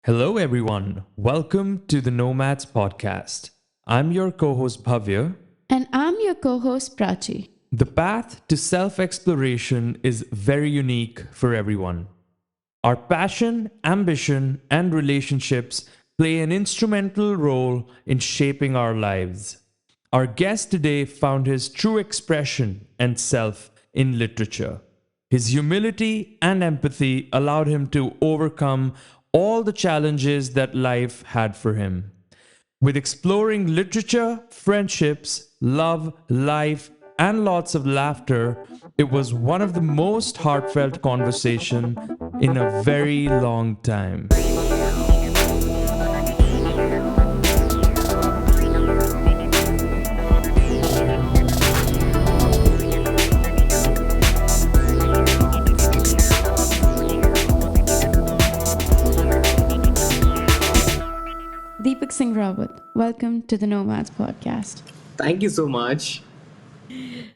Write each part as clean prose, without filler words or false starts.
Hello, everyone. Welcome to the Knowmads Podcast. I'm your co host, Bhavya. And I'm your co host, Prachi. The path to self exploration is very unique for everyone. Our passion, ambition, and relationships play an instrumental role in shaping our lives. Our guest today found his true expression and self in literature. His humility and empathy allowed him to overcome all the challenges that life had for him. With exploring literature, friendships, love, life, and lots of laughter, it was one of the most heartfelt conversation in a very long time. Deepak Singh Rawat, welcome to the Knowmads Podcast. Thank you so much.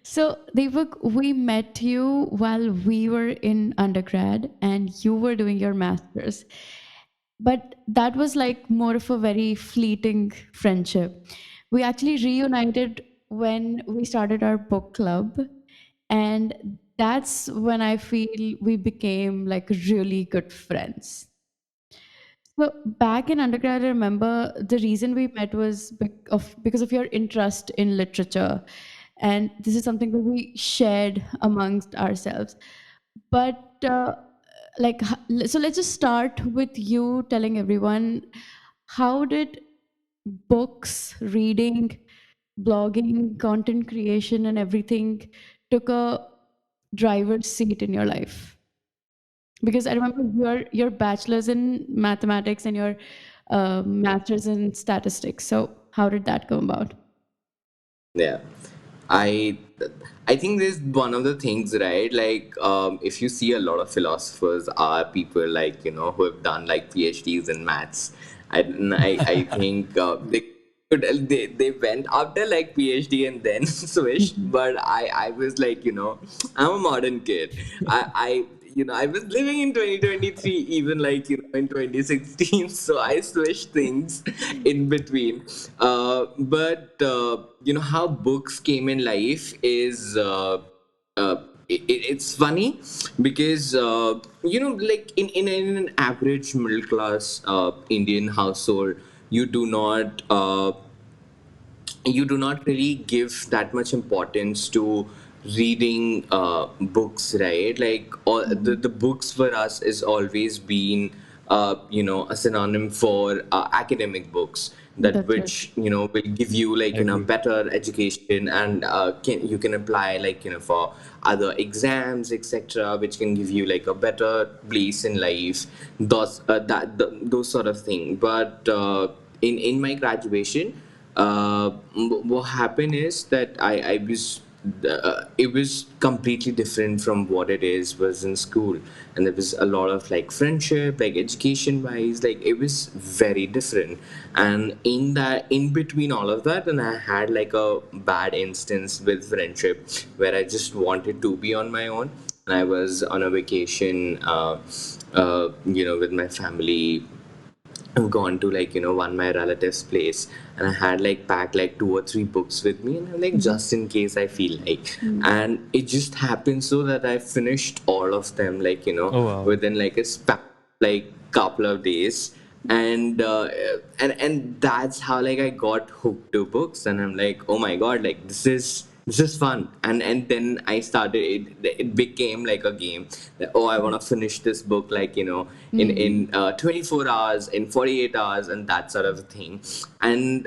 So, Deepak, we met you while we were in undergrad and you were doing your master's. But that was like more of a very fleeting friendship. We actually reunited when we started our book club. And that's when I feel we became like really good friends. So back in undergrad, I remember the reason we met was because of your interest in literature, and this is something that we shared amongst ourselves. But so let's just start with you telling everyone how did books, reading, blogging, content creation, and everything took a driver's seat in your life? Because I remember your bachelor's in mathematics and your master's in statistics. So how did that come about? Yeah, I I think this is one of the things, right? Like, if you see a lot of philosophers are people like who have done like PhDs in maths. I think they went after like PhD and then switched. But I was like I'm a modern kid. I was living in 2023, even like in 2016. So I switched things in between. But how books came in life is uh, it's funny because like in an average middle class Indian household, you do not really give that much importance to reading books, right? Like all the books for us is always been a synonym for academic books, that That's right. which will give you like Agree. better education, and you can apply like for other exams, etc., which can give you like a better place in life, those sort of thing. But in my graduation, what happened is that I was it was completely different from what it is was in school, and there was a lot of like friendship, like education wise, like it was very different. And in that, in between all of that, and I had like a bad instance with friendship where I just wanted to be on my own, and I was on a vacation with my family. I've gone to like one my relative's place, and I had like packed like two or three books with me, and I'm like Mhm. just in case I feel like. Mm. And it just happened so that I finished all of them like Oh, wow. within like a span like couple of days. And that's how like I got hooked to books, and I'm like, oh my god, like this is fun. And then I started it became like a game that, oh, I want to finish this book like in Mm. 24 hours, in 48 hours, and that sort of thing. And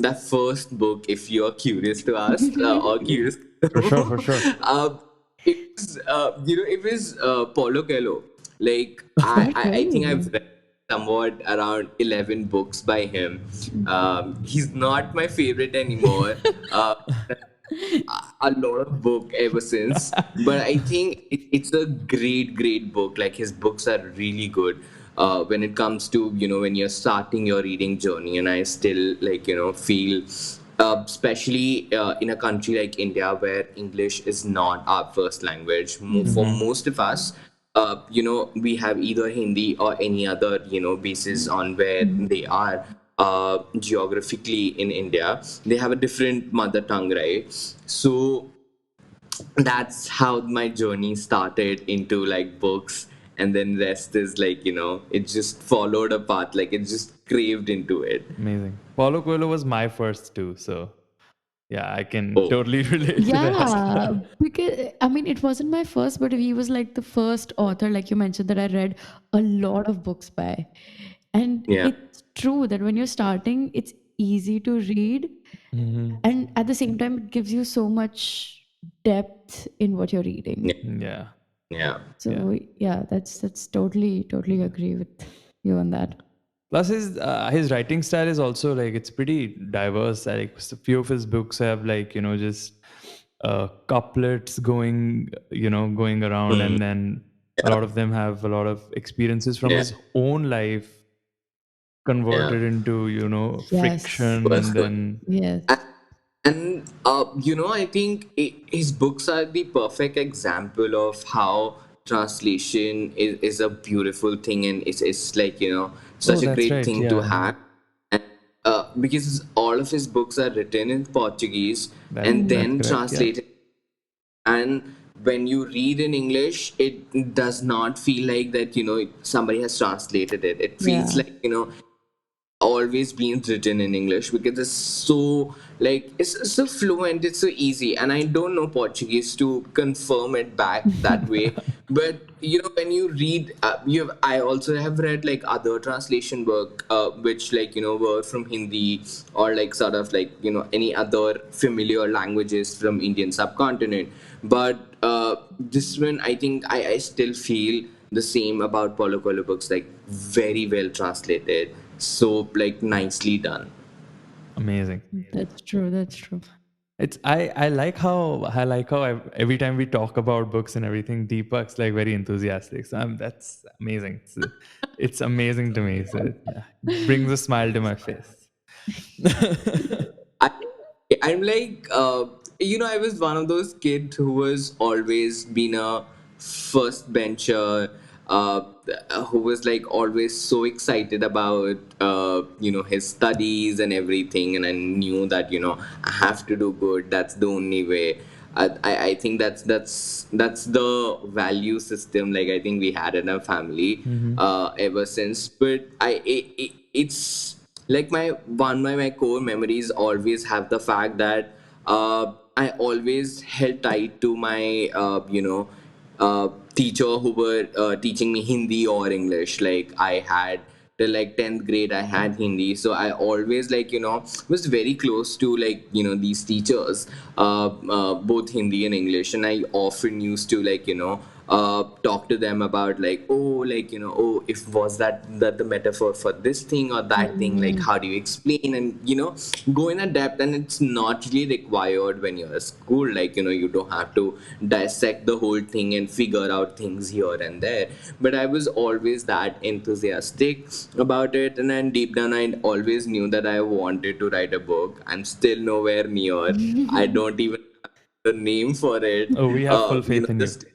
that first book, if you're curious to ask or curious to For sure, know, for sure. it was Paulo Coelho. Like I think I've Okay. read somewhat around 11 books by him. He's not my favorite anymore. A lot of book ever since, but I think it's a great book. Like his books are really good when it comes to when you're starting your reading journey. And I still like feel especially in a country like India where English is not our first language, for Mm-hmm. most of us, we have either Hindi or any other, basis on where they are geographically in India. They have a different mother tongue, right? So that's how my journey started into like books, and then rest is like, it just followed a path, like it just craved into it. Amazing. Paulo Coelho was my first too, so yeah, I can Oh, totally relate to Yeah, that. because I mean, it wasn't my first, but he was like the first author, like you mentioned, that I read a lot of books by. And yeah, it's true that when you're starting, it's easy to read, Mhm. and at the same time, it gives you so much depth in what you're reading. yeah, Yeah, yeah, yeah. So yeah, that's totally agree with you on that. Plus, his writing style is also like it's pretty diverse. Like a few of his books have like just couplets going around, mm, and then a yeah, lot of them have a lot of experiences from yeah, his own life yeah. converted into Yes, friction, and Personal. then yes, And I think his books are the perfect example of how translation is a beautiful thing, and it's like oh, such a that's great right, thing to yeah, have. And because all of his books are written in Portuguese and that's mm, then correct, yeah. translated, and when you read in English, it does not feel like that somebody has translated it. It feels yeah, like always been written in English, because it's so like it's so fluent, it's so easy, and I don't know Portuguese to confirm it back that way. But when you read, I also have read like other translation work, which like were from Hindi, or like sort of like any other familiar languages from Indian subcontinent. But this one, I think I still feel the same about Paulo Coelho books, like very well translated, so like nicely done. Amazing. that's true, that's true. It's I like how every time we talk about books and everything, Deepak's like very enthusiastic. So that's amazing. It's amazing to me. So yeah, brings a smile to my face. I, I'm like, I was one of those kids who was always been a first bencher, uh, who was like always so excited about, his studies and everything. And I knew that, I have to do good. That's the only way. I think that's the value system, like I think we had in our family Hmm. ever since. But it's like my core memories always have the fact that I always held tight to my teacher who were teaching me Hindi or English. Like I had till like 10th grade I had Hindi, so I always like was very close to like these teachers, both Hindi and English, and I often used to like talk to them about like, oh, like oh, if was that the metaphor for this thing or that thing, like Mm, how do you explain, and go in a depth. And it's not really required when you're at school, like you don't have to dissect the whole thing and figure out things here and there. But I was always that enthusiastic about it, and then deep down I always knew that I wanted to write a book. I'm still nowhere near. I mm. don't even have the name for it. Oh, we have full faith in you. Just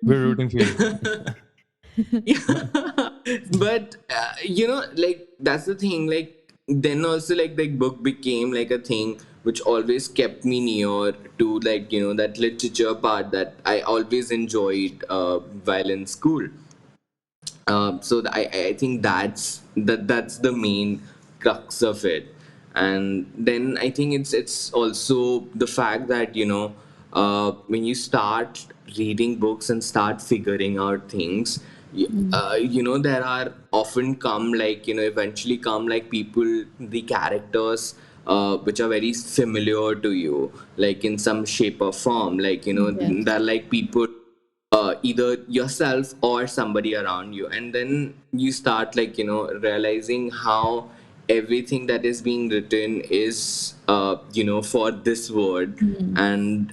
We're rooting for you. yeah. But like that's the thing, like then also like book became like a thing which always kept me near to like that literature part that I always enjoyed while in school. So I think that's the main crux of it. And then I think it's also the fact that when you start reading books and start figuring out things, Mm, there are often come like eventually come like people, the characters, which are very familiar to you, like in some shape or form, like yes. they're like people, either yourself or somebody around you. And then you start like realizing how everything that is being written is for this word. Mm, And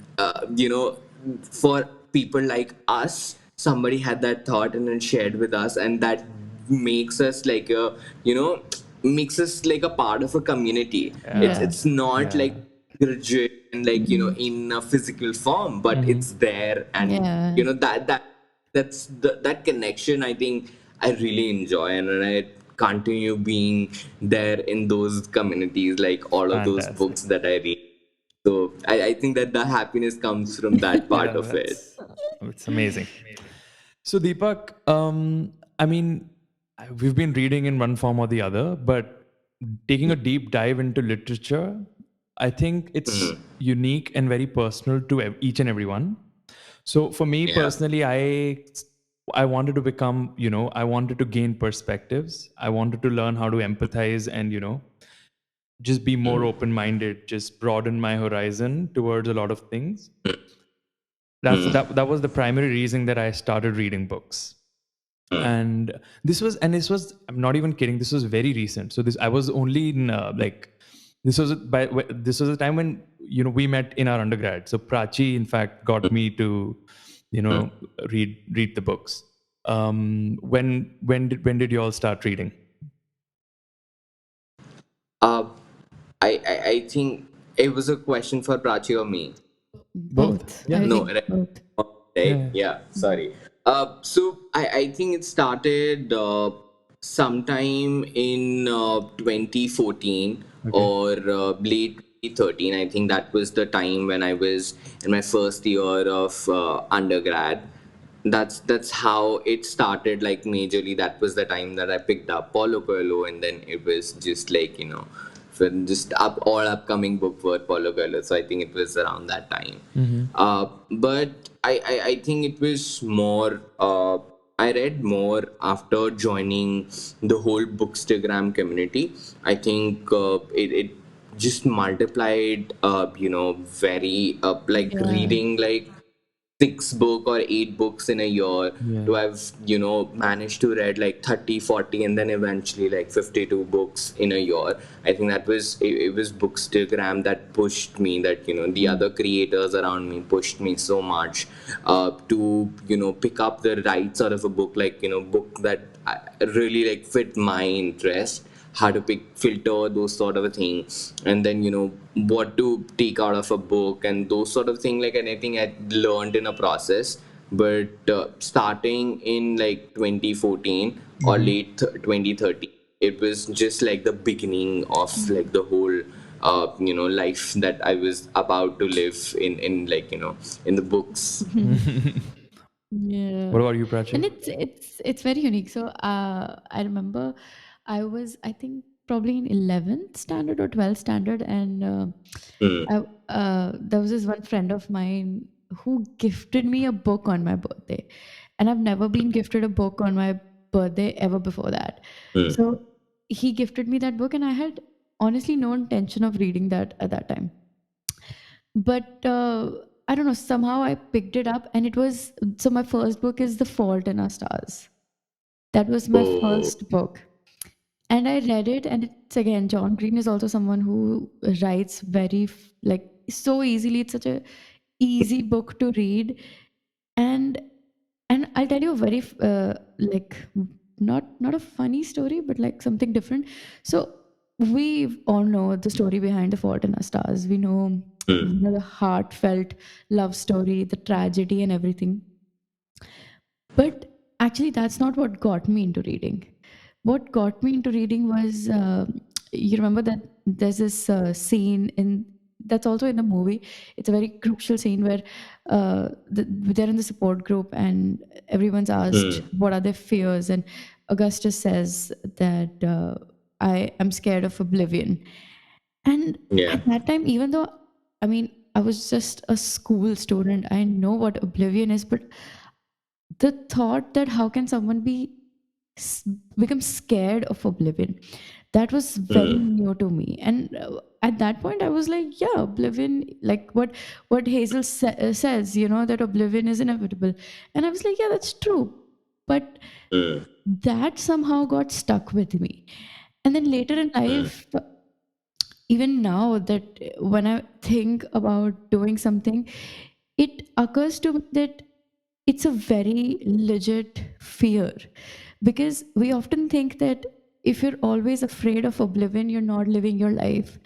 for people like us, somebody had that thought and then shared with us, and that makes us like a makes us like a part of a community. it's Yeah, yeah. it's not like yeah. rigid and like Mm, in a physical form, but Hmm. it's there. And yeah. that that connection, I think I really enjoy, and I continue being there in those communities, like all of those Fantastic. books that I read. So I think that the happiness comes from that part Yeah, of it. that's it's amazing. So Deepak, I mean, we've been reading in one form or the other, but taking a deep dive into literature, I think it's Mhm. unique and very personal to each and everyone. So for me Yeah. personally, I wanted to become, I wanted to gain perspectives. I wanted to learn how to empathize and, just be more Mm. open minded, just broaden my horizon towards a lot of things. Mm. That was the primary reason that I started reading books. Mm. And this was I'm not even kidding, this was very recent. So this I was only in this was a time when we met in our undergrad. So Prachi in fact got me to you Mm. know read the books. When did you all start reading? Uh, I think it was a question for Prachi or me. Both. Both. Yeah. I No, think right. both. Right. Yeah. Yeah. Sorry. So I think it started sometime in 2014 Okay. or late 2013. I think that was the time when I was in my first year of undergrad. That's how it started, like majorly. That was the time that I picked up Paulo Coelho, and then it was just like for just all upcoming book for Paulo Coelho. So I think it was around that time. Mm-hmm. But I think it was more. I read more after joining the whole Bookstagram community. I think it just multiplied. Very like Yeah. reading like 6 book or 8 books in a year, Yeah. to have managed to read like 30, 40, and then eventually like 52 books in a year. I think that was it was Bookstagram that pushed me, that the Mm. other creators around me pushed me so much to pick up the right sort of a book, like book that really like fit my interest, how to pick filter those sort of a thing, and then what to take out of a book and those sort of thing, like anything I learned in a process. But starting in like 2014 or Mm-hmm. late 2013, it was just like the beginning of like the whole life that I was about to live in like in the books. Yeah. What about you, Prachi? And it's very unique. So I remember I was, I think, probably in 11th standard or 12th standard, and Mm. there was this one friend of mine who gifted me a book on my birthday, and I've never been gifted a book on my birthday ever before that. Mm. So he gifted me that book, and I had honestly no intention of reading that at that time. But I don't know, somehow I picked it up, and it was, so my first book is The Fault in Our Stars. That was my Oh. first book. And I read it, and it's again, John Green is also someone who writes very, like, so easily. It's such a easy book to read. And I'll tell you a very like, not a funny story, but like something different. So we all know the story behind The Fault in Our Stars. We know, Mm. the heartfelt love story, the tragedy, and everything. But actually, that's not what got me into reading. What got me into reading was, you remember that there's this scene in, that's also in the movie. It's a very crucial scene where they're in the support group, and everyone's asked Mm. what are their fears, and Augustus says that I am scared of oblivion. And Yeah. at that time, even though, I mean, I was just a school student, I know what oblivion is, but the thought that how can someone s- become scared of oblivion, that was very Mm. new to me. And at that point I was like, yeah, oblivion, like what Hazel says, that oblivion is inevitable. And I was like, yeah, that's true. But Mm. that somehow got stuck with me. And then later in Mm. life, even now, that when I think about doing something, it occurs to me that it's a very legit fear, because we often think that if you're always afraid of oblivion, you're not living your life.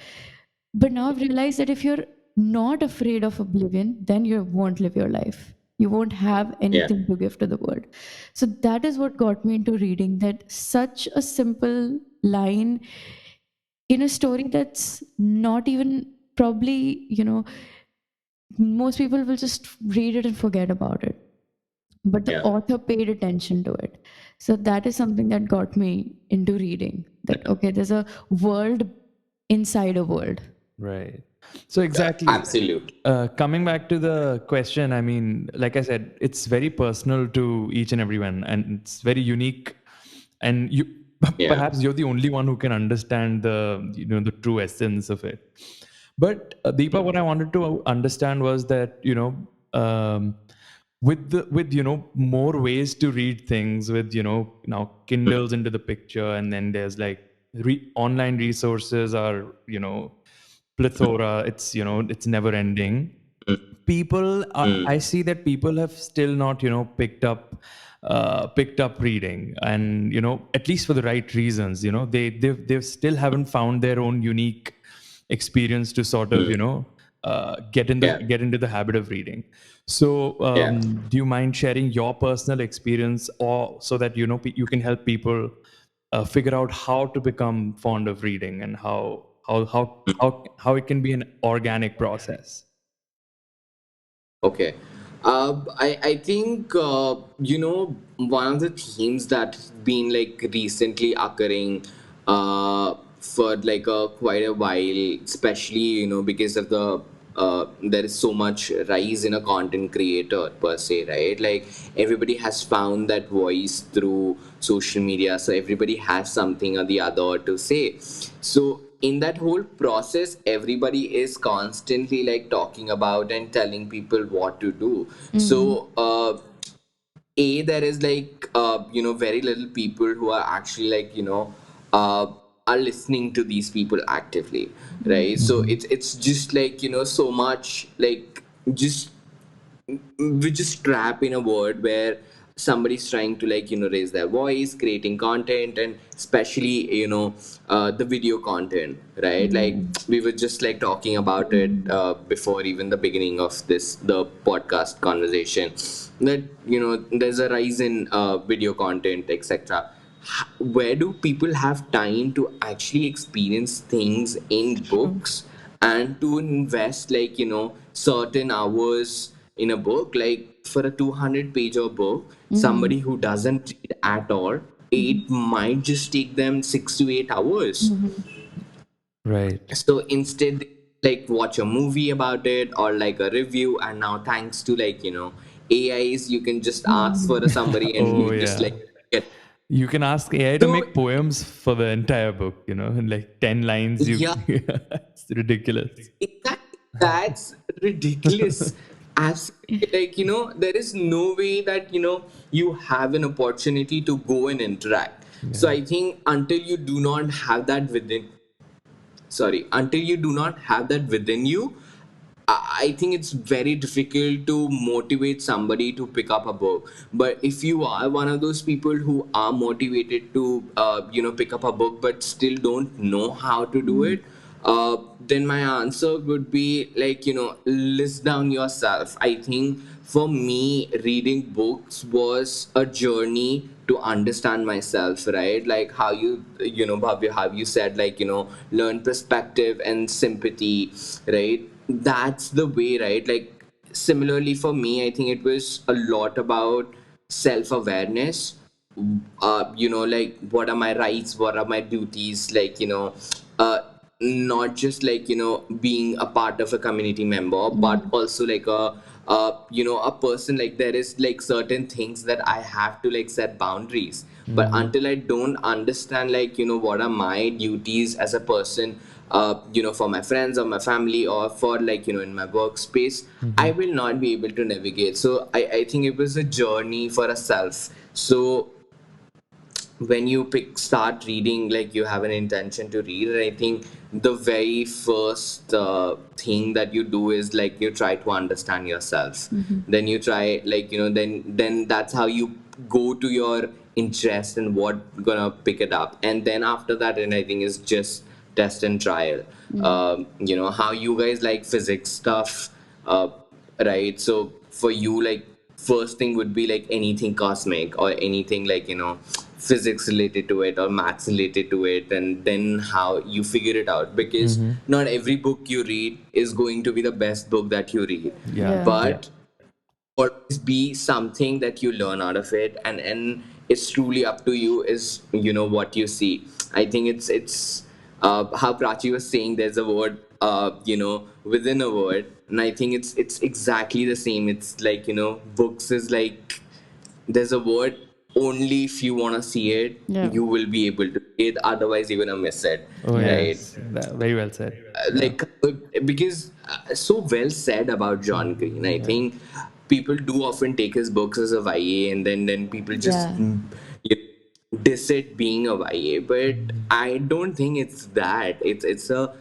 But now I've realized that if you're not afraid of oblivion, then you won't live your life. You won't have Yeah. anything to give to the world. So that is what got me into reading, that such a simple line in a story that's not even probably, most people will just read it and forget about it, but the Yeah. author paid attention to it. So that is something that got me into reading, that okay, there's a world inside a world. Right. So exactly. Absolutely. Coming back to the question, I mean, like I said, it's very personal to each and everyone, and it's very unique. And you, Yeah. perhaps you're the only one who can understand the true essence of it. But Deepa, what I wanted to understand was that with more ways to read things, with now Kindles into the picture, and then there's like online resources are plethora. It's never ending. People I see that people have still not picked up reading, and at least for the right reasons. They still haven't found their own unique experience to sort of Yeah. get into the habit of reading. So Yeah. do you mind sharing your personal experience, or so that you can help people figure out how to become fond of reading, and how it can be an organic process? Okay. I think one of the themes that's been like recently occurring for like quite a while, especially because of the there is so much rise in a content creator per se, right? Like everybody has found that voice through social media, so everybody has something or the other to say. So in that whole process, everybody is constantly like talking about and telling people what to do. Mm-hmm. So there is like very little people who are actually like uh, are listening to these people actively, right? So Mm-hmm. it's just like so much like just we just trap in a world where somebody's trying to like raise their voice, creating content, and especially the video content, right? Like Mm-hmm. we were just like talking about it before even the beginning of the podcast conversation, that there's a rise in video content, etc. Where do people have time to actually experience things in True. books and to invest like certain hours in a book? Like for a 200 page or book, Mm-hmm. somebody who doesn't read at all, it might just take them 6 to 8 hours. Mm-hmm. Right. So instead they, like watch a movie about it or like a review, and now thanks to like AIs, you can just ask for a Mm-hmm. summary and Oh you just yeah. like get. You can ask AI to So make poems for the entire book, in like 10 lines. yeah, It's ridiculous. exactly. That's ridiculous. Absolutely. Like, there is no way that, you have an opportunity to go and interact. So Yeah. I think until you do not have that within, sorry, until you do not have that within you, I think it's very difficult to motivate somebody to pick up a book. But if you are one of those people who are motivated to, pick up a book but still don't know how to do it, then my answer would be like, list down yourself. I think for me, reading books was a journey to understand myself, right? Like how Bhavya, how you said, like, learn perspective and sympathy, right? That's the way, right? Like similarly for me, I think it was a lot about self-awareness. Like what are my rights, what are my duties, like uh not just like being a part of a community member, but Mm-hmm. also like a person. Like there is like certain things that I have to like set boundaries, but Mm-hmm. until I don't understand like what are my duties as a person, for my friends or my family or for like in my workspace, Mm-hmm. I will not be able to navigate. So I think it was a journey for a self. So when you start reading, like you have an intention to read, I think the very first thing that you do is like you try to understand yourself. Mm-hmm. Then you try like then that's how you go to your interest and what gonna pick it up, and then after that, and I think is just test and trial. How you guys like physics stuff, uh, right? So for you, like first thing would be like anything cosmic or anything like, physics related to it or maths related to it, and then how you figure it out, because not every book you read is going to be the best book that you read, Yeah. but always be something that you learn out of it, and it's truly up to you is what you see. I think it's how Prachi was saying, there's a word within a word, and I think it's exactly the same. It's like, books is like, there's a word, only if you want to see it Yeah. you will be able to see it, otherwise you're gonna miss it. Oh, Right. yes. Very well said. Like because so well said about John Green. I think people do often take his books as a YA, and then people just Yeah. you diss it being a YA, but I don't think it's that. It's a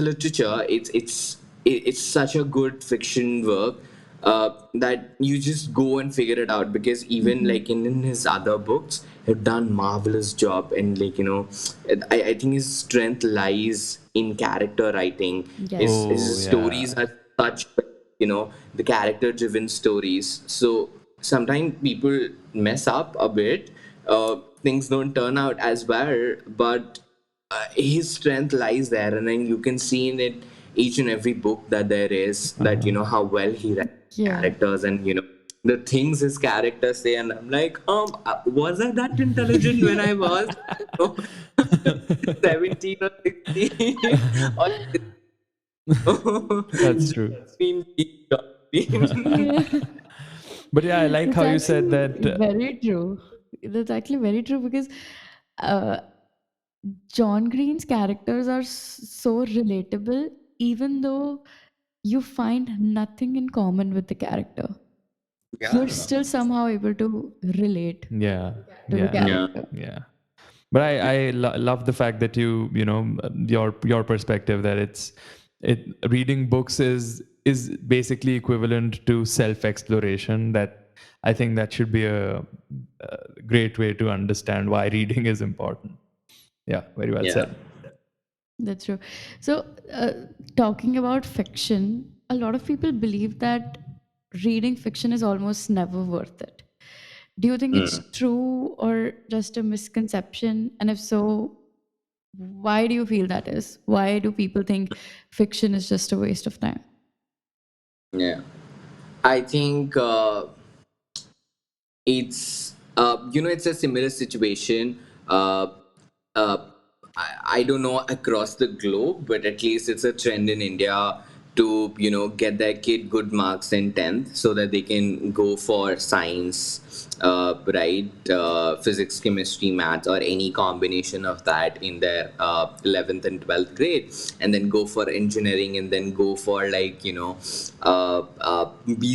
literature. It's such a good fiction work that you just go and figure it out, because even like in his other books have done marvelous job, and like I think his strength lies in character writing. Yes. His stories are such the character driven stories, so sometimes people mess up a bit, things don't turn out as well, but his strength lies there, and then you can see in it each and every book that there is that how well he writes Yeah. characters, and the things his characters say, and I'm like, was I that intelligent when I was 17 or 16? That's true. Yeah. But yeah, I like It's how you said actually that. very true. That's actually very true because uh, John Green's characters are so relatable, even though you find nothing in common with the character. You're still somehow able to relate Yeah. to the Yeah. character. Yeah. But I love the fact that your perspective that reading books is basically equivalent to self exploration. That I think that should be a great way to understand why reading is important. Yeah, very well Yeah. said. That's true. So, talking about fiction, a lot of people believe that reading fiction is almost never worth it. Do you think it's true or just a misconception? And if so, why do you feel that is? Why do people think fiction is just a waste of time? Yeah. I think it's a similar situation. Uh, I don't know across the globe, but at least it's a trend in India to get their kid good marks in 10th so that they can go for science, right, physics, chemistry, maths, or any combination of that in their 11th and 12th grade, and then go for engineering, and then go for like B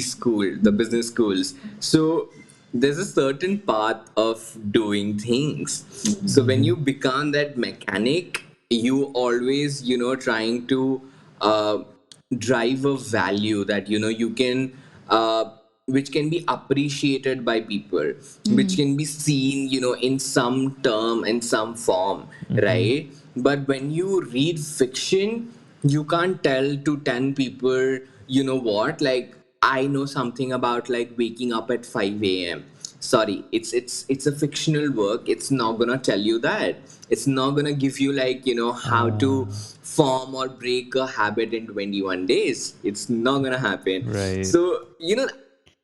school, the business schools. So there's a certain path of doing things. So when you become that mechanic, you always trying to uh, drive a value that you can which can be appreciated by people, which can be seen in some term, in some form, right? But when you read fiction, you can't tell to 10 people, what, like, I know something about like waking up at 5 a.m. Sorry, it's a fictional work. It's not gonna tell you that. It's not gonna give you like how to form or break a habit in 21 days. It's not gonna happen. Right. So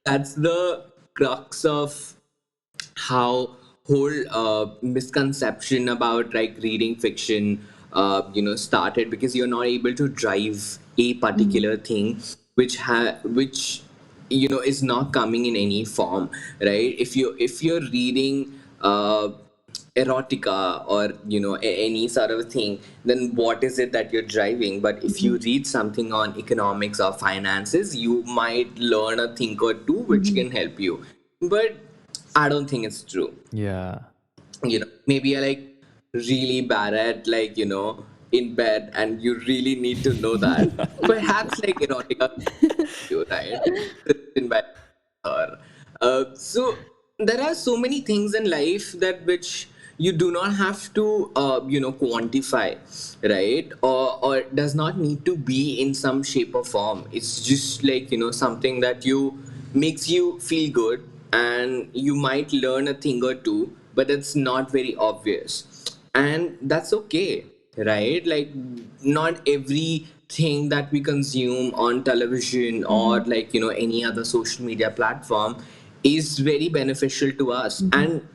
that's the crux of how whole misconception about like reading fiction started, because you're not able to drive a particular thing which is not coming in any form, right? If you're reading erotica or any sort of thing, then what is it that you're driving? But if you read something on economics or finances, you might learn a thing or two which can help you. But I don't think it's true. Yeah. Maybe you're like really bad at like in bed, and you really need to know that. Perhaps like erotica, you right in bed. Or so there are so many things in life that which you do not have to quantify, right? Or does not need to be in some shape or form. It's just like something that you makes you feel good, and you might learn a thing or two, but it's not very obvious, and that's okay, right? Like, not everything that we consume on television or Mm-hmm. like any other social media platform is very beneficial to us. Mm-hmm.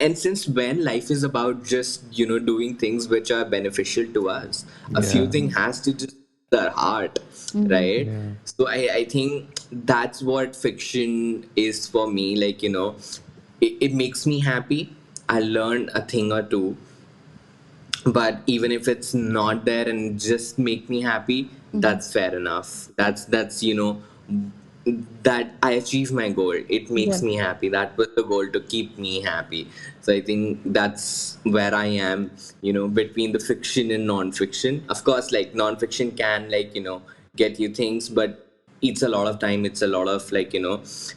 And since when life is about just doing things which are beneficial to us, a few Yeah. things has to just our heart, Mm-hmm. right? Yeah. So I think that's what fiction is for me. Like, it makes me happy. I learn a thing or two, but even if it's not there and just make me happy, Mm-hmm. that's fair enough. That's that I achieve my goal. It makes Yes. me happy. That was the goal, to keep me happy. So I think that's where I am, between the fiction and non-fiction. Of course, like, non-fiction can, like, get you things, but it's a lot of time. It's a lot of, like,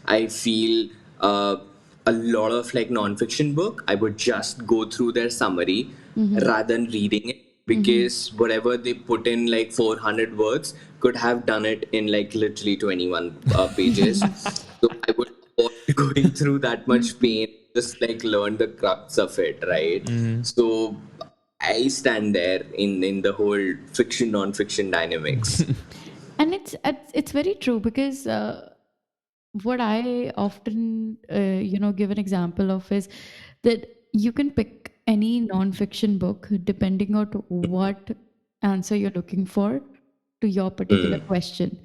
I feel a lot of, like, non-fiction book, I would just go through their summary Mm-hmm. rather than reading it, Mm-hmm. because whatever they put in, like, 400 words, could have done it in, like, literally 21 pages. So I would avoid going through that much pain, just, like, learn the crux of it, right? Mhm. So I stand there in the whole fiction non-fiction dynamics. And it's very true because what I often give an example of is that you can pick any non-fiction book depending on what answer you're looking for to your particular Mm, question,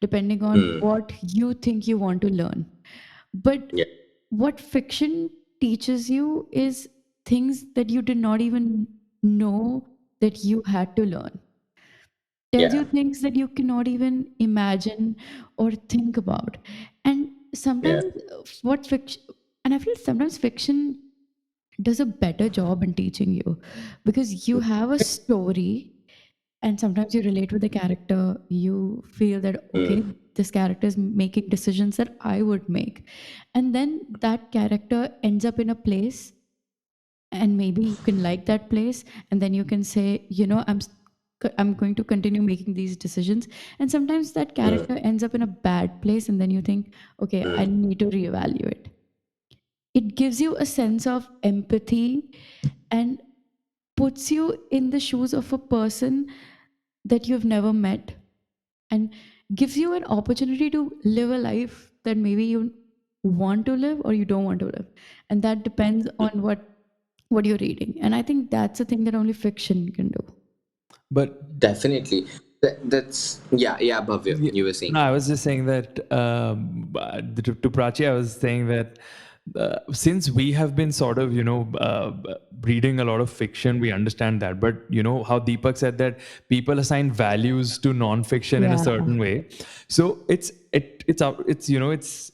depending on mm, what you think you want to learn. But yeah, what fiction teaches you is things that you did not even know that you had to learn, tells yeah, you things that you cannot even imagine or think about. And yeah. sometimes what fiction, and I feel sometimes fiction does a better job in teaching you because you have a story, and sometimes you relate with the character. You feel that okay, Mm, this character is making decisions that I would make, and then that character ends up in a place, and maybe you can like that place, and then you can say, I'm going to continue making these decisions. And sometimes that mm, character ends up in a bad place, and then you think, okay, I mm. need to reevaluate. It gives you a sense of empathy and puts you in the shoes of a person that you've never met, and gives you an opportunity to live a life that maybe you want to live or you don't want to live. And that depends on what you're reading. And I think that's a thing that only fiction can do. But Definitely. That's yeah, yeah, Bhavya, yeah, you were no, saying. I was just saying that to Prachi, I was saying that since we have been sort of, reading a lot of fiction, we understand that. But you know how Deepak said that people assign values to non-fiction in a Yeah. certain way. So it's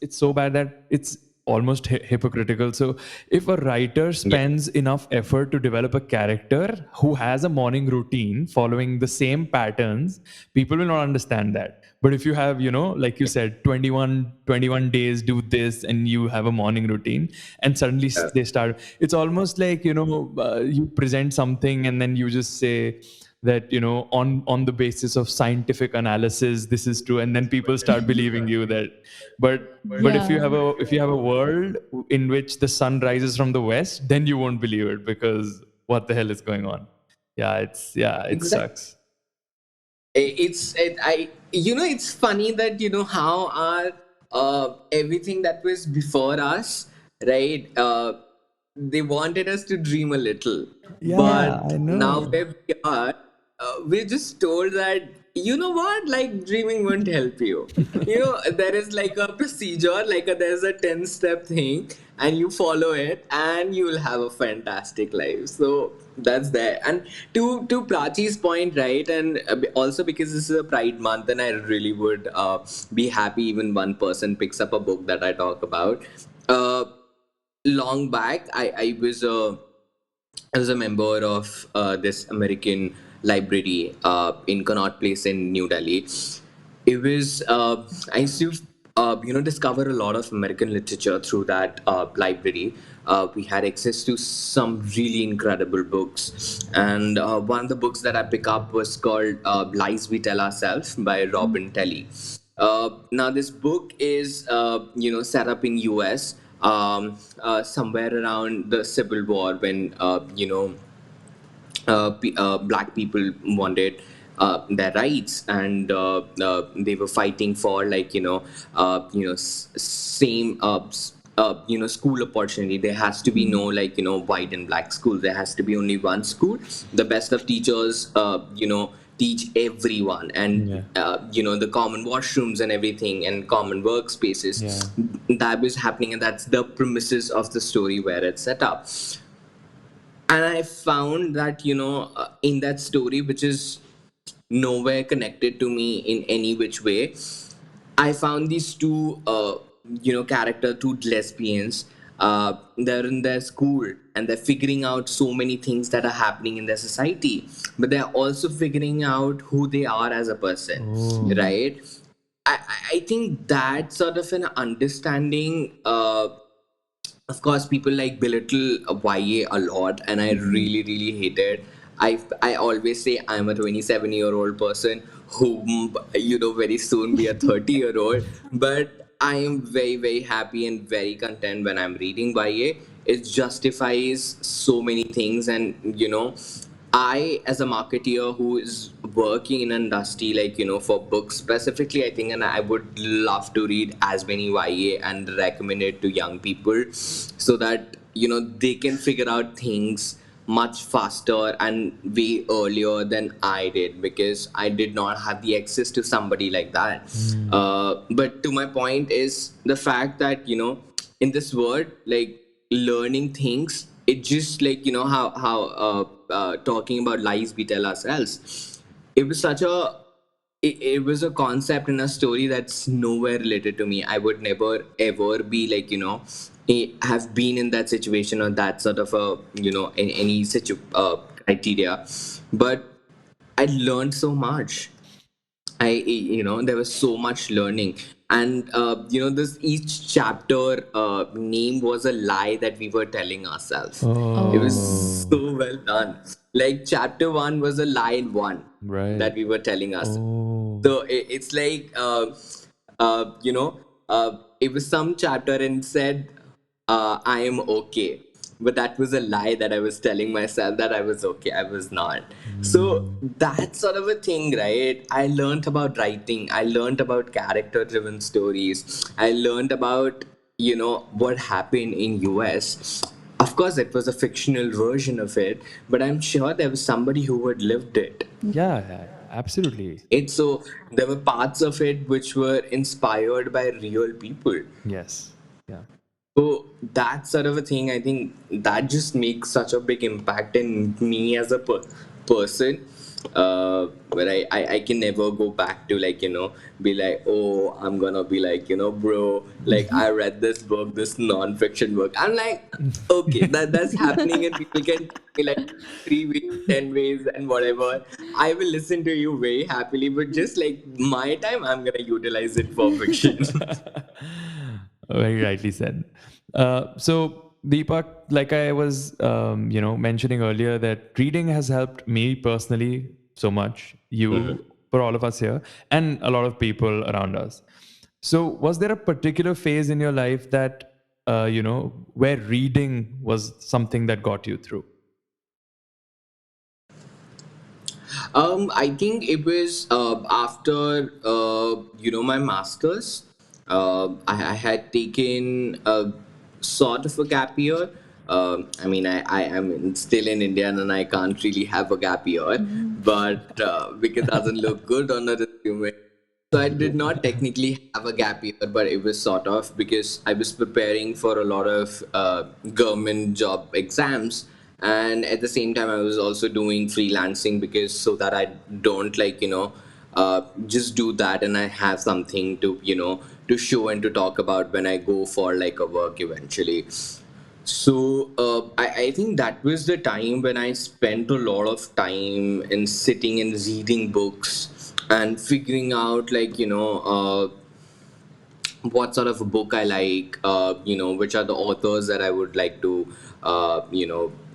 so bad that it's almost hypocritical. So if a writer Yeah. spends enough effort to develop a character who has a morning routine following the same patterns, people will not understand that. But if you have, like you said, 21 days do this, and you have a morning routine, and suddenly Yeah. they start, it's almost like, you present something and then you just say that, on the basis of scientific analysis this is true, and then people start believing you that. But if you Yeah. have a world in which the sun rises from the west, then you won't believe it, because what the hell is going on? It Exactly. sucks. It's funny that how our everything that was before us, right? They wanted us to dream a little, Yeah, but I now know. where we are, we're just told that, you know what, like, dreaming won't help you. There is like a procedure, like there's a 10-step thing, and you follow it and you will have a fantastic life. So that's there. And to Prachi's point, right? And also because this is a Pride month, and I really would be happy even one person picks up a book that I talk about. uh Long back, I was a member of this American library in Connaught Place in New Delhi. It was I used to discover a lot of American literature through that library. We had access to some really incredible books, and one of the books that I picked up was called "Lies We Tell Ourselves" by Mm. Robin Telly. Now this book is set up in US, somewhere around the Civil War, when black people wanted their rights, and they were fighting for, like, same school opportunity. There has to be no, like, white and black school. There has to be only one school. The best of teachers teach everyone, and Yeah. the common washrooms and everything, and common workspaces. Yeah. That was happening, and that's the premises of the story where it's set up. And I found that, in that story, which is nowhere connected to me in any which way, I found these two two lesbians. They're in their school, and they're figuring out so many things that are happening in their society, but they're also figuring out who they are as a person, Oh. right? I think that sort of an understanding, of course, people like belittle YA a lot, and I really, really hate it. I always say I'm a 27-year-old person who, very soon be a 30-year-old, but I am very, very happy and very content when I'm reading YA. It justifies so many things, and I, as a marketeer who is working in an industry, like, for books specifically, I think, and I would love to read as many YA and recommend it to young people, so that, they can figure out things much faster and way earlier than I did, because I did not have the access to somebody like that. But to my point is the fact that, in this world, like, learning things, it just, like, talking about lies we tell ourselves, it was such a it was a concept in a story that's nowhere related to me. I would never ever be, like, have been in that situation, or that sort of a, in any criteria, but I learned so much. There was so much learning, and this each chapter name was a lie that we were telling ourselves. It was Oh. so well done. Like, chapter one was a lie in one Right. that we were telling ourselves. Oh. So it's like, it was some chapter and said, I am okay. But that was a lie that I was telling myself that I was okay. I was not. So that's sort of a thing, right? I learned about writing. I learned about character-driven stories. I learned about, what happened in US. Of course, it was a fictional version of it, but I'm sure there was somebody who had lived it. Yeah, absolutely. It's so there were parts of it which were inspired by real people. Yes. Yeah. So that sort of a thing, I think that just makes such a big impact in me as a person. But I can never go back to, like, be like, oh, I'm gonna be like, bro, like, I read this book, this non-fiction book. I'm like, okay, that's happening, and people can tell me, like, 3 ways, 10 ways, and whatever. I will listen to you very happily, but just like my time, I'm gonna utilize it for fiction. Very rightly said. So, Deepak, like I was, mentioning earlier, that reading has helped me personally so much. You, for all of us here, and a lot of people around us. So, was there a particular phase in your life that, where reading was something that got you through? I think it was after my masters. I had taken a sort of a gap year. I mean, I am still in India, and I can't really have a gap year, but because it doesn't look good on a resume. So I did not technically have a gap year, but it was sort of because I was preparing for a lot of government job exams, and at the same time I was also doing freelancing, because so that I don't, like, just do that, and I have something to, to show and to talk about when I go for, like, a work eventually. So I think that was the time when I spent a lot of time in sitting and reading books and figuring out, like, what sort of a book I like, which are the authors that I would like to,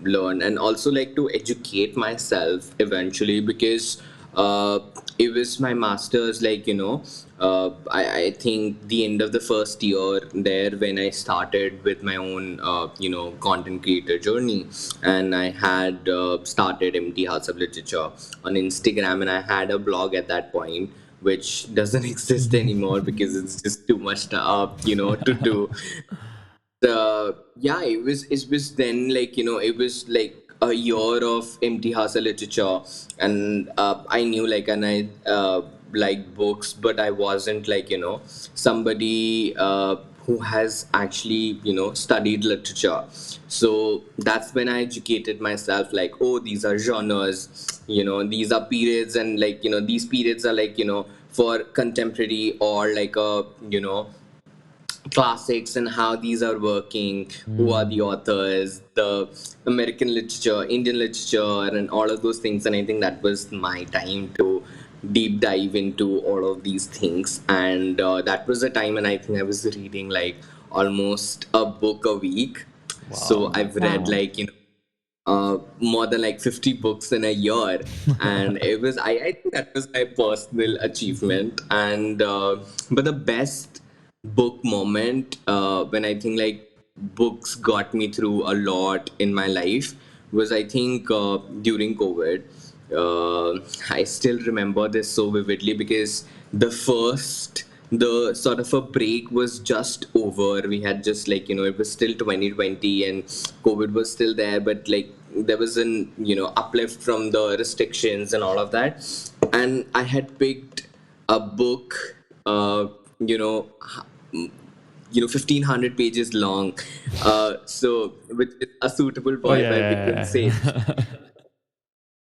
learn, and also like to educate myself eventually, because uh, it was my master's, I think the end of the first year there, when I started with my own content creator journey. And I had started empty hearts of literature on Instagram, and I had a blog at that point, which doesn't exist anymore because it's just too much to do. Yeah, it was then, it was like a year of empty hustle literature. And I knew, and I like books, but I wasn't somebody who has actually studied literature. So that's when I educated myself, like, oh, these are genres, these are periods, and these periods are for contemporary, or classics, and how these are working, who are the authors, the American literature, Indian literature, and all of those things. And I think that was my time to deep dive into all of these things. And that was the time, and I think I was reading almost a book a week. So I've read Wow. more than 50 books in a year. And I think that was my personal achievement. And but the best book moment, when I think books got me through a lot in my life, was, I think, during COVID. I still remember this so vividly, because the sort of a break was just over. We had just it was still 2020, and COVID was still there, but there was an uplift from the restrictions and all of that. And I had picked a book, you know 1500 pages long, so which is A Suitable Oh Boy by Vikram yeah. Seth.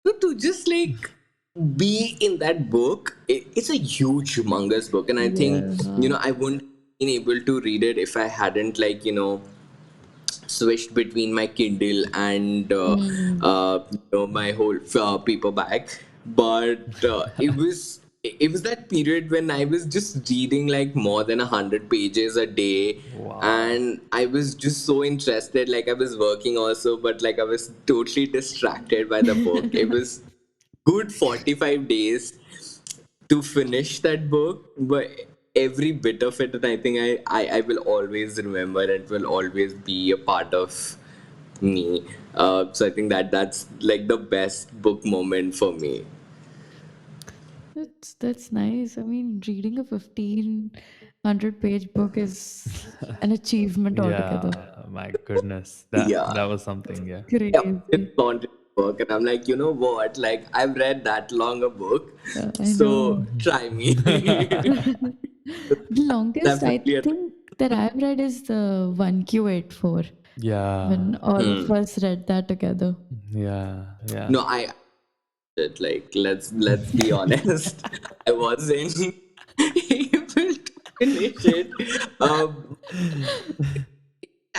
So to just be in that book, it's a huge, humongous book. And I think Yeah. I wouldn't have been able to read it if I hadn't switched between my Kindle and Mm. my whole paperback. But it was that period when I was just reading more than 100 pages a day. Wow. And I was just so interested, I was working also, but I was totally distracted by the book. It was good 45 days to finish that book, but every bit of it, and I think I will always remember, and will always be a part of me. So I think that's the best book moment for me. That's nice. I mean, reading a 1,500 page book is an achievement altogether. Yeah, my goodness. Yeah, That was something, yeah. yeah, it's Crazy. not book, and I'm like, you know what? I've read that long a book, Yeah, I so know. try me. The longest I Definitely. think that I've read is the 1Q84, Yeah. when all of Hmm. us read that together. Yeah. Yeah. No, I it. Let's be honest. I wasn't able to finish it. Um,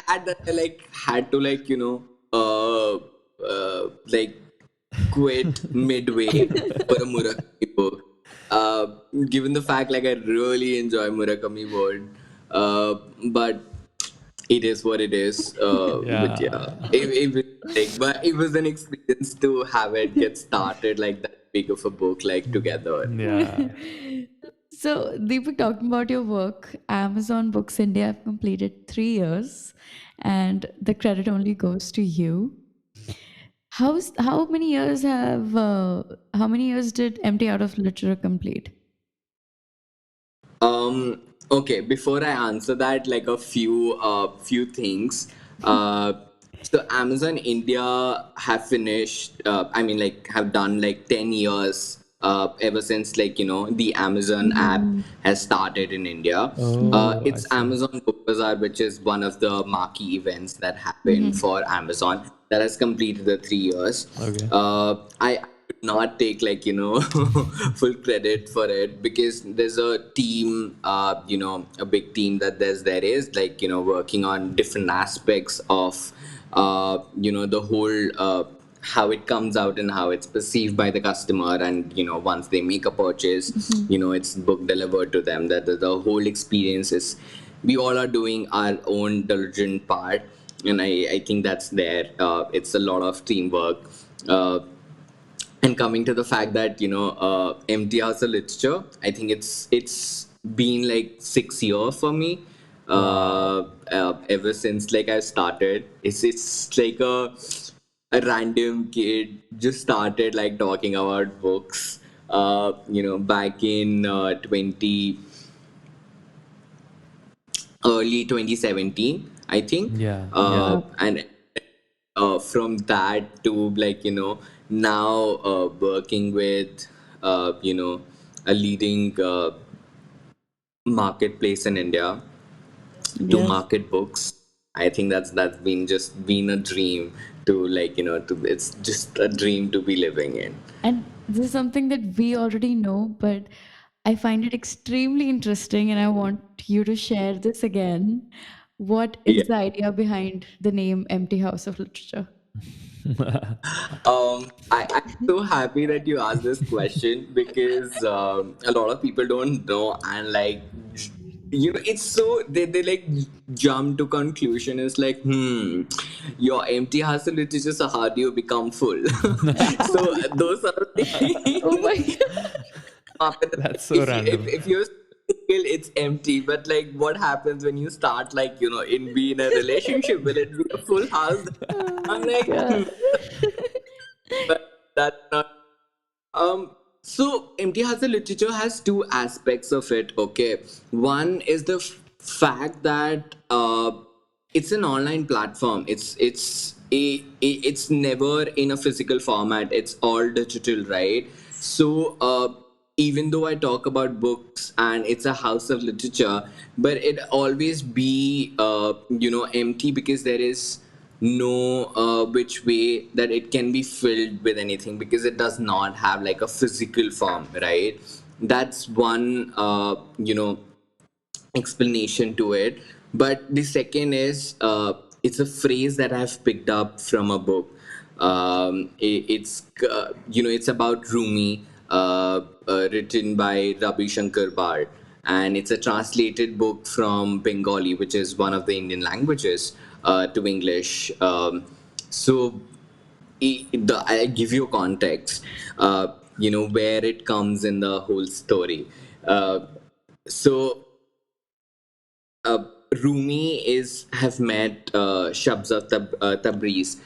had that I had to uh, like quit midway for a Murakami book. Uh, Given the fact I really enjoy Murakami world, but it is what it is. But yeah, Yeah. but it was an experience to have it get started that big of a book together. Yeah. So, Deepak, talking about your work, Amazon Books India have completed 3 years, and the credit only goes to you. How many years did Empty Out of Literature complete? Okay, before I answer that, few things. Uh so Amazon India have finished, I mean, have done 10 years ever since the Amazon app Mhm. has started in India. Mhm. Oh, I It's see. Amazon Book Bazaar, which is one of the marquee events that happen Mhm. for Amazon, that has completed the 3 years. Okay. I would not take full credit for it, because there's a team, a big team that there is working on different aspects of the whole, how it comes out and how it's perceived by the customer. And once they make a purchase, Mhm. it's book delivered to them, that the whole experience is, we all are doing our own diligent part. And I think that's there. It's a lot of teamwork. uh, And coming to the fact that empty house of literature, I think it's been like 6 years for me. Wow. Ever since like I started, it's like a random kid just started like talking about books. Back in 20 early 2017, I think. Yeah, yeah. And from that to like now working with a leading marketplace in India to Yes. market books. I think that's been a dream to like to it's just a dream to be living in. And this is something that we already know, but I find it extremely interesting and I want you to share this again. What Yeah. is the idea behind the name Empty House of Literature? I'm so happy that you asked this question because a lot of people don't know, and like, it's so they like jump to conclusion. It's like, your empty house literature, so how do you become full? So those are the Oh things. my God. Happen. That's so If random. if you're single, it's empty. But like, what happens when you start like in being a relationship? Will it be a full house? Oh I'm my like, God. but that's not. So empty house literature has two aspects of it. Okay, one is the fact that it's an online platform. It's never in a physical format. It's all digital, right? So even though I talk about books and it's a house of literature, but it always be empty because there is no which way that it can be filled with anything because it does not have like a physical form, right? That's one explanation to it. But the second is it's a phrase that I've picked up from a book. It's about Rumi, written by Ravi Shankar Bart, and it's a translated book from Bengali, which is one of the Indian languages, to English. So I give you context, where it comes in the whole story. Uh, so Rumi is have met Shams of Tabriz,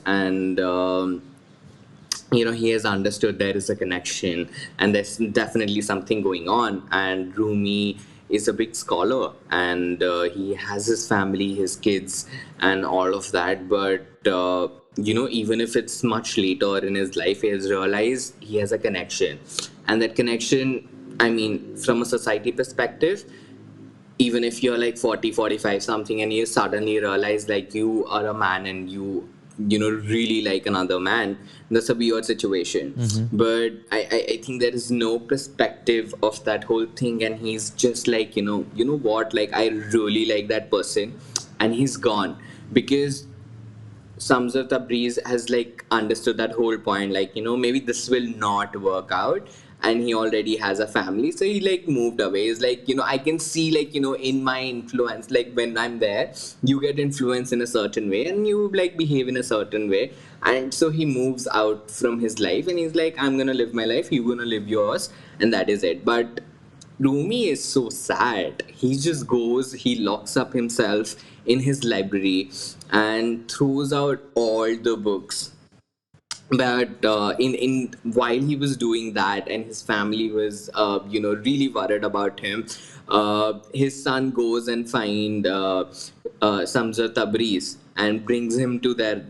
and he has understood there is a connection and there's definitely something going on. And Rumi is a big scholar, and he has his family, his kids, and all of that. But even if it's much later in his life, he has realized he has a connection, and that connection, I mean, from a society perspective, even if you're like 40, 45 something, and you suddenly realize like you are a man and you really like another man, that's a weird situation. But I think there is no perspective of that whole thing, and he's just like, what, like I really like that person, and he's gone because Samsar Tabriz has like understood that whole point, like maybe this will not work out, and he already has a family, so he like moved away. It's like I can see like in my influence, like when I'm there, you get influenced in a certain way, and you like behave in a certain way, and so he moves out from his life, and he's like, I'm gonna live my life, you're gonna live yours, and that is it. But Rumi is so sad. He just goes, he locks up himself in his library and throws out all the books. But in while he was doing that, and his family was really worried about him, his son goes and find Samsar Tabriz and brings him to their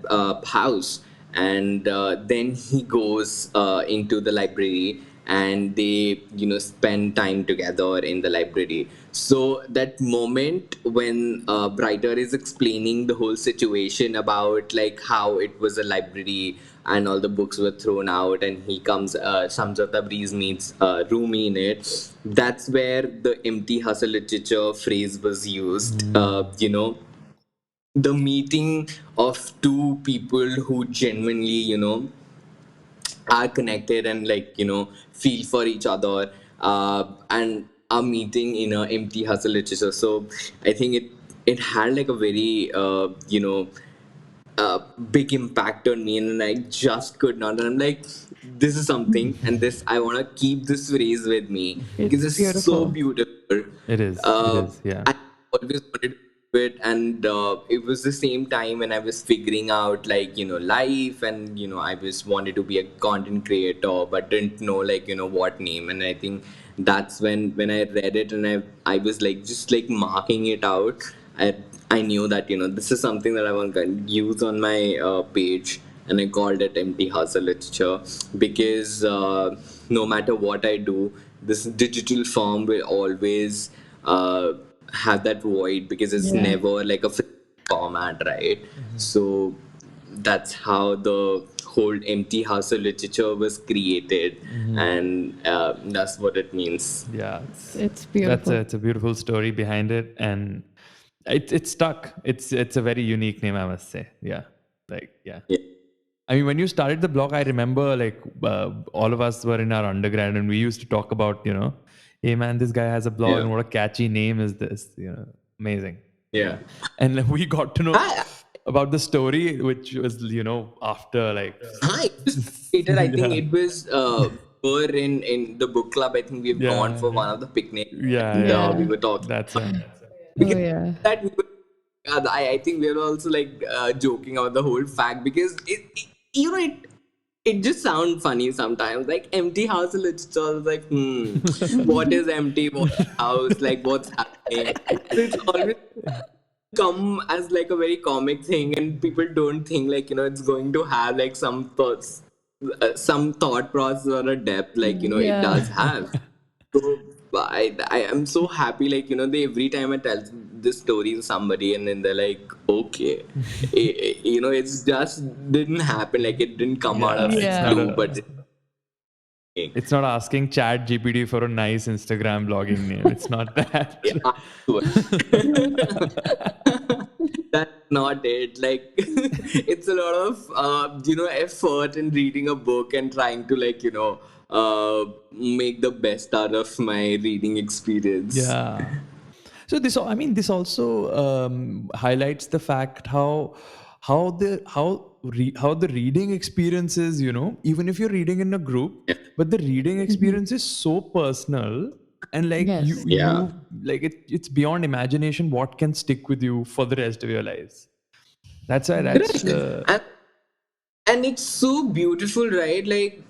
house, and then he goes into the library, and they spend time together in the library. So that moment when Brighter is explaining the whole situation about like how it was a library and all the books were thrown out, and he comes, Shamsat Tabriz meets Rumi in it, that's where the empty hustle literature phrase was used. The meeting of two people who genuinely are connected and like feel for each other, and are meeting in a empty hustle literature. So I think it had like a very big impact on me, and I just could not. And I'm like, this is something, and this I want to keep this phrase with me because It's it's so beautiful. beautiful. It is. It Uh, is. Yeah. I always wanted to do it, and it was the same time when I was figuring out like life, and I was wanted to be a content creator, but didn't know like what name. And I think that's when I read it, and I was like just like marking it out. I knew that this is something that I want to use on my page, and I called it empty hustle literature because no matter what I do, this digital form will always uh, have that void because it's Yeah. never like a format, right? So that's how the whole empty hustle literature was created, and that's what it means. Yeah. It's beautiful. It's a beautiful story behind it, and it's stuck. It's a very unique name, I must say. Yeah. Like yeah. Yeah. I mean, when you started the blog, I remember like all of us were in our undergrad, and we used to talk about hey man, this guy has a blog, Yeah. and what a catchy name is this? Amazing. Yeah. And like, we got to know I, about the story, which was after like I just stated, I think Yeah. it was were in the book club. I think we've gone Yeah. for one of the picnics, Yeah, and yeah. we were talking that's Oh because yeah. that we were, I think we were also like joking about the whole fact because it just sounds funny sometimes, like empty house literature. It's like what is empty, what's house, like what's happening. So it's always come as like a very comic thing, and people don't think like it's going to have like some thoughts, some thought process or a depth like it Yeah. does have. So I am so happy like they every time I tell this story to somebody, and then they're like, okay, it's just didn't happen, like it didn't come out of Yeah. blue, but It's not asking Chat GPT for a nice Instagram blogging name. It's not that. that's not it. Like it's a lot of effort in reading a book and trying to like make the best out of my reading experience. Yeah. So this also highlights the fact how the reading experience is, even if you're reading in a group, but the reading experience is so personal, and like Yes. Yeah. like it's beyond imagination what can stick with you for the rest of your lives. That's why that's And it's so beautiful, right? Like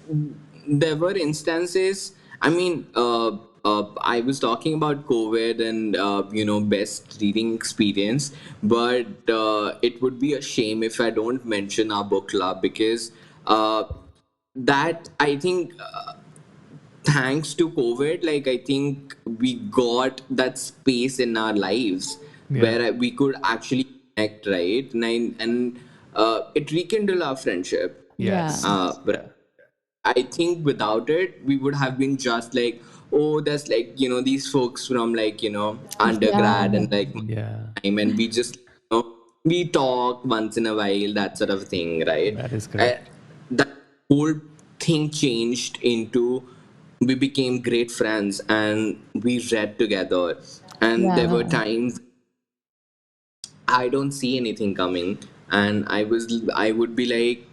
there were instances. I mean, I was talking about COVID and best reading experience, but it would be a shame if I don't mention our book club because that I think. Thanks to COVID, like I think we got that space in our lives where we could actually connect, right? And it rekindled our friendship. yes. But I think without it, we would have been just like, oh, there's like these folks from like undergrad Yeah. and like Yeah, time, and we just we talk once in a while, that sort of thing, right? that is correct. That whole thing changed into we became great friends and we read together, and there were Yeah. times I don't see anything coming, and I would be like,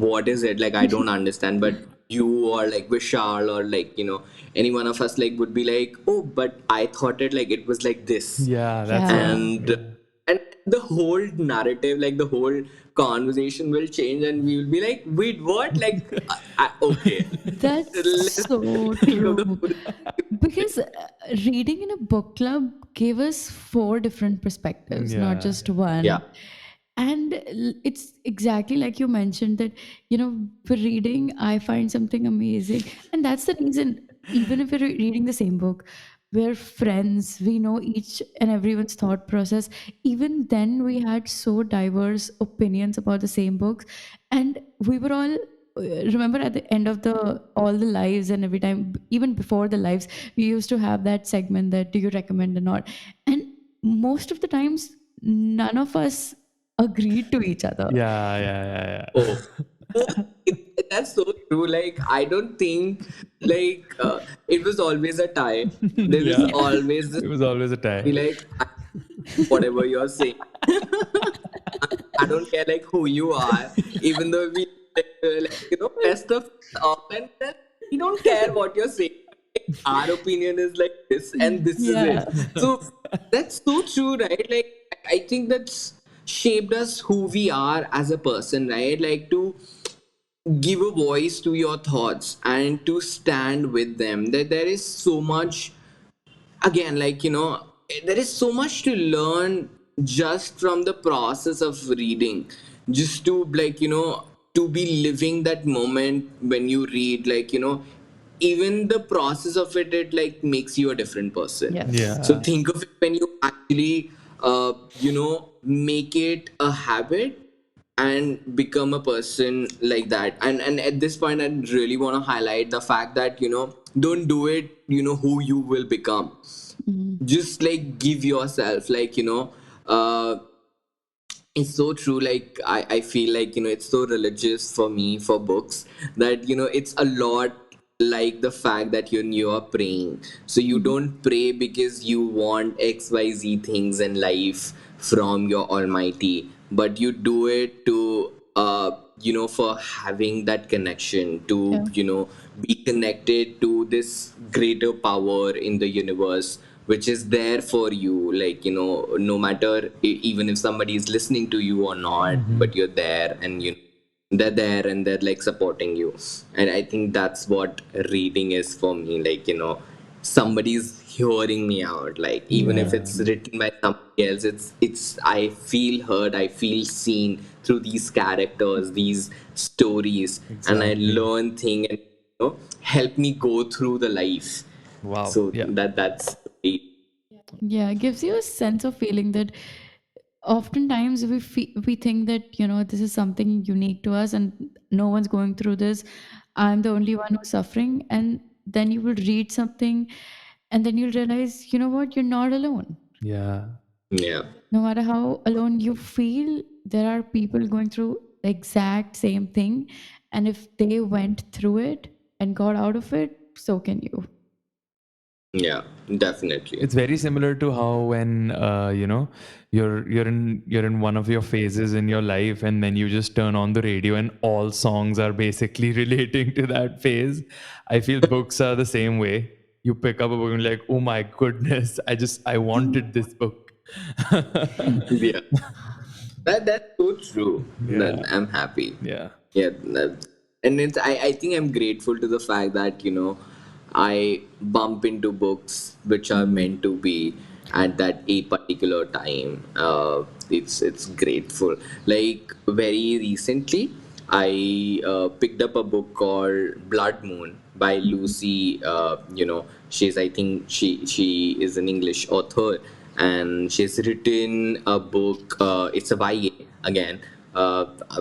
what is it? Like I don't understand, but you or like Vishal or like any one of us like would be like, oh, but I thought it like it was like this, Yeah, that's Yeah. and the whole narrative, like the whole conversation will change, and we will be like, wait, what? Like, okay, That's let's so think of the true. Because reading in a book club gave us four different perspectives, not Yeah. just one. yeah, And it's exactly like you mentioned that, for reading, I find something amazing. And that's the reason, even if we're reading the same book, we're friends, we know each and everyone's thought process. Even then, we had so diverse opinions about the same books. And we were all remember at the end of the all the lives, and every time even before the lives, we used to have that segment that do you recommend or not. And most of the times none of us agreed to each other. Yeah. oh. That's so true. Like, I don't think like it was always a tie. There was Yeah. always this It was always a be tie. like whatever you're saying. I don't care like who you are, even though we best of up and then we don't care what you're saying. Like, our opinion is like this, and this is Yeah. it. So that's so true, right? Like I think that's shaped us who we are as a person, right? Like to give a voice to your thoughts and to stand with them. That there is so much, again, there is so much to learn just from the process of reading, just to to be living that moment when you read, even the process of it like makes you a different person. Yes. So Yeah. think of it when you actually make it a habit and become a person like that. And at this point I really want to highlight the fact that don't do it who you will become. Mhm. Just like give yourself uh it's so true. Like I feel like it's so religious for me for books, that it's a lot like the fact that you are praying. So you Mhm. don't pray because you want xyz things in life from your almighty, but you do it to for having that connection, to Yeah. be connected to this greater power in the universe, which is there for you, no matter even if somebody is listening to you or not, Hmm. but you're there, and they're there and they're like supporting you. And I think that's what reading is for me. Somebody's hearing me out, like even if Yeah. it's written by somebody else, it's I feel heard, I feel seen through these characters, these stories, and I Exactly. learn thing, and help me go through the life. Wow. So Yeah. that's Yeah, it gives you a sense of feeling that oftentimes we think that this is something unique to us and no one's going through this. I'm the only one who's suffering, and then you will read something and then you'll realize, you know what, you're not alone. Yeah. yeah. No matter how alone you feel, there are people going through the exact same thing, and if they went through it and got out of it, so can you. Yeah, definitely. It's very similar to how when you're in one of your phases in your life, and then you just turn on the radio and all songs are basically relating to that phase. I feel books are the same way. You pick up a book and like, oh my goodness, I wanted this book. Yeah, that's so true. Yeah. That I'm happy. Yeah. Yeah, and I think I'm grateful to the fact that I bump into books which are Mhm. meant to be at that a particular time. It's grateful. Like very recently, I picked up a book called Blood Moon by Mhm. Lucy. She's, I think she is an English author, and she's written a book. It's a YA again,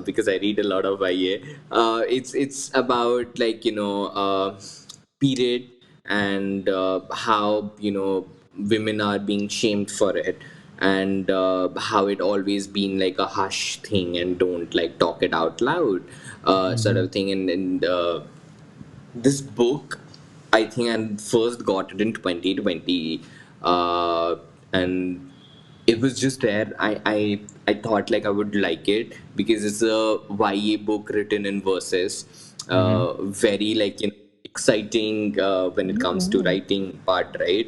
because I read a lot of YA. It's about period, and how women are being shamed for it, and how it always been like a hush thing and don't like talk it out loud, sort Mhm. of thing. And this book, I think I first got it in 2020, and it was just there. I thought like I would like it because it's a YA book written in verses, Mhm. very exciting when it Oh, comes to wow. writing part, right?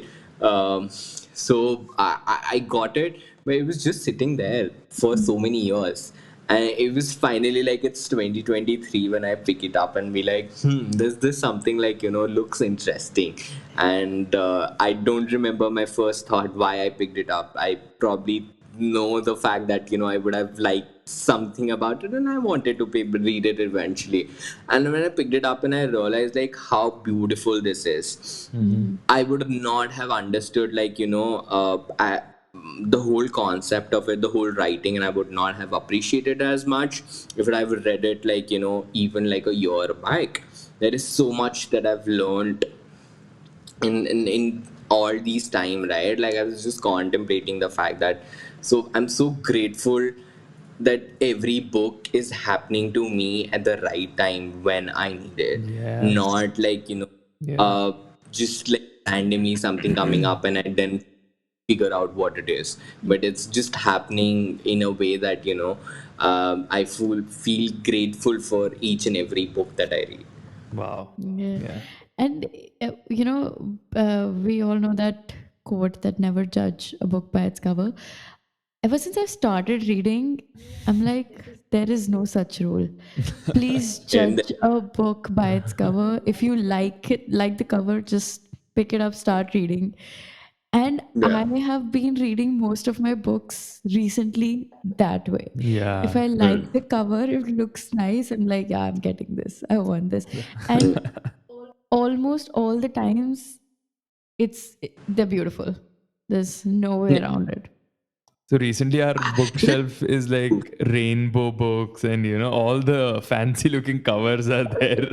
So I got it, but it was just sitting there for Mhm. so many years. And it was finally like it's 2023 when I pick it up and be like, this something looks interesting. And I don't remember my first thought why I picked it up. I probably know the fact that I would have liked something about it and I wanted to read it eventually. And when I picked it up and I realized like how beautiful this is, Mhm. Mhm. I would not have understood the whole concept of it, the whole writing, and I would not have appreciated as much if I would read it even like a year back. There is so much that I've learned in all these time, right? Like I was just contemplating the fact that, so I'm so grateful that every book is happening to me at the right time when I need it, Yes. not Yeah. uh just like randomly something coming up and I then figure out what it is, but it's just happening in a way that I feel grateful for each and every book that I read. Wow. Yeah. Yeah. And we all know that quote that never judge a book by its cover. Ever since I've started reading, I'm like, there is no such rule. Please And judge a book by its cover. If you like it, like the cover, just pick it up, start reading. And yeah. I have been reading most of my books recently that way. If Yeah. I like the cover, if it looks nice, I'm like, yeah, I'm getting this. I want this. And almost all the times, they're beautiful. There's no way Yeah. around it. So recently our bookshelf is like rainbow books and all the fancy looking covers are there.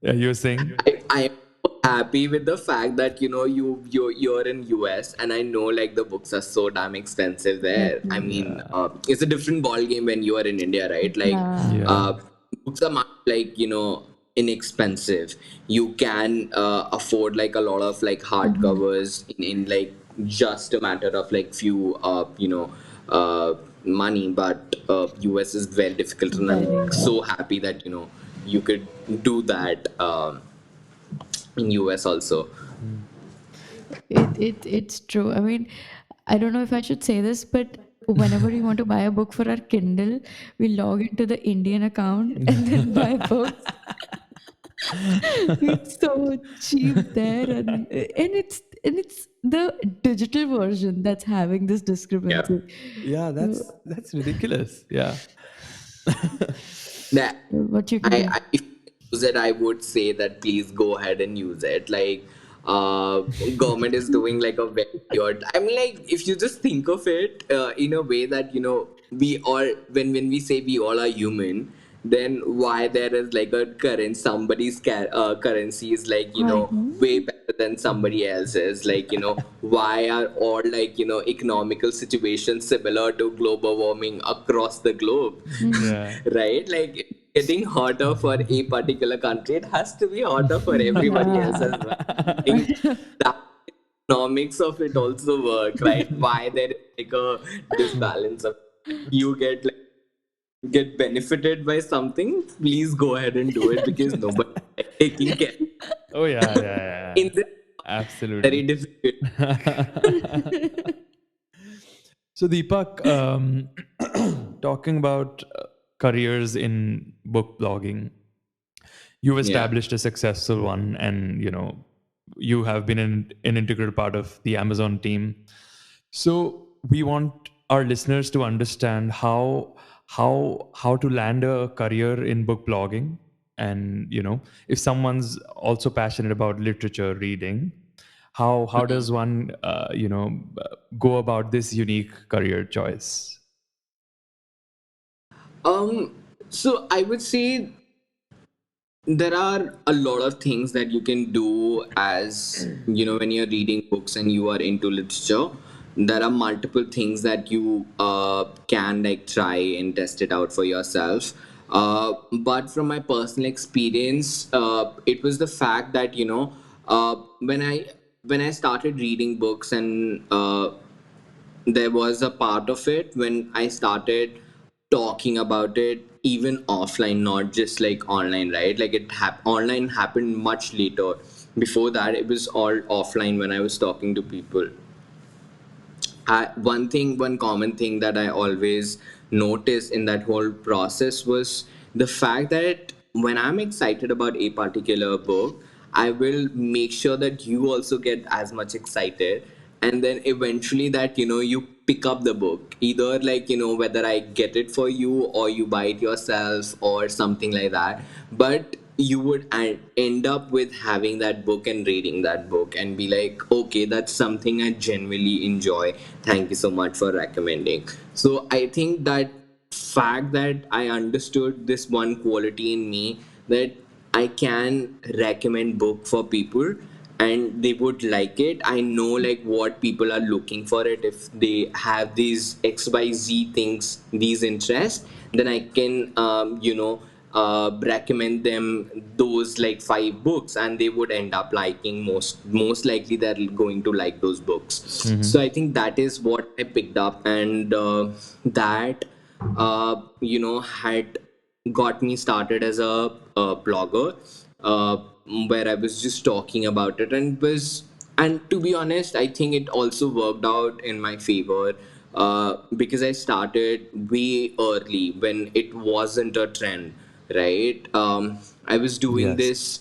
Yeah, you were saying? I am so happy with the fact that you're in US, and I know like the books are so damn expensive there. I mean, Yeah. it's a different ball game when you are in India, right? Like, Yeah. Yeah. books are much like inexpensive. You can afford like a lot of like hardcovers in like just a matter of like few money, but US is very difficult, and I'm Very. so happy that you could do that in US also. Mm. It's true. I mean, I don't know if I should say this, but whenever we want to buy a book for our Kindle, we log into the Indian account and then buy books. It's so cheap there, and it's the digital version that's having this Yeah. discrepancy. Yeah, So, that's ridiculous. Yeah. That what you can do. I if you use it, I would say that please go ahead and use it. Like, uh, government is doing like a very weird. I mean, like if you just think of it in a way that we all when we say we all are human, then why there is like a current somebody's currency is like I know. way better than somebody else's. Like why are all like economical situations similar to global warming across the globe? Yeah. Right? Like it's getting hotter for a particular country, it has to be hotter for everybody else as well. I think that economics of it also work, right? Why there is like a disbalance of you get benefited by something, please go ahead and do it because nobody is taking care. Oh yeah, yeah, In yeah. this very Absolutely. difficult. So Deepak, talking about careers in book blogging, you've Yeah. established a successful one, and you have been an integral part of the Amazon team. So we want our listeners to understand how to land a career in book blogging, and if someone's also passionate about literature reading, how does one go about this unique career choice? Um, so I would say there are a lot of things that you can do as when you're reading books and you are into literature. There are multiple things that you can like try and test it out for yourself. But from my personal experience, it was the fact that when I started reading books, and there was a part of it when I started talking about it even offline, not just like online, right? Like online happened much later. Before that, it was all offline when I was talking to people. One common thing that I always noticed in that whole process was the fact that when I'm excited about a particular book, I will make sure that you also get as much excited, and then eventually that you pick up the book, either like whether I get it for you or you buy it yourself or something like that. But you would end up with having that book and reading that book and be like, okay, that's something I genuinely enjoy, thank you so much for recommending. So I think that fact that I understood this one quality in me, that I can recommend book for people and they would like it. I know like what people are looking for it. If they have these XYZ things, these interests, then I can recommend them those like 5 books, and they would end up liking most likely they're going to like those books. So I think that is what I picked up, and that had got me started as a blogger, uh, where I was just talking about it, and to be honest, I think it also worked out in my favor, because I started way early when it wasn't a trend, right? I was doing Yes. this.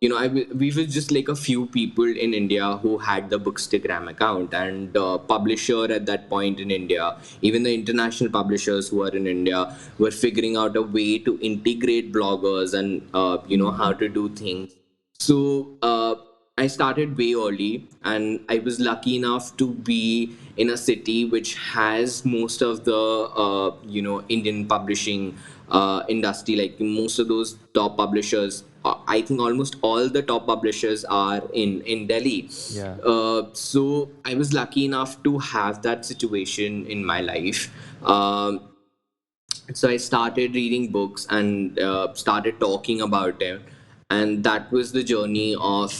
We were just like a few people in India who had the Bookstagram account, and publisher at that point in India, even the international publishers who are in India, were figuring out a way to integrate bloggers and how to do things. So I started way early, and I was lucky enough to be in a city which has most of the Indian publishing industry. Like most of those top publishers, I think almost all the top publishers are in Delhi. Yeah. So I was lucky enough to have that situation in my life. So I started reading books and started talking about them, and that was the journey of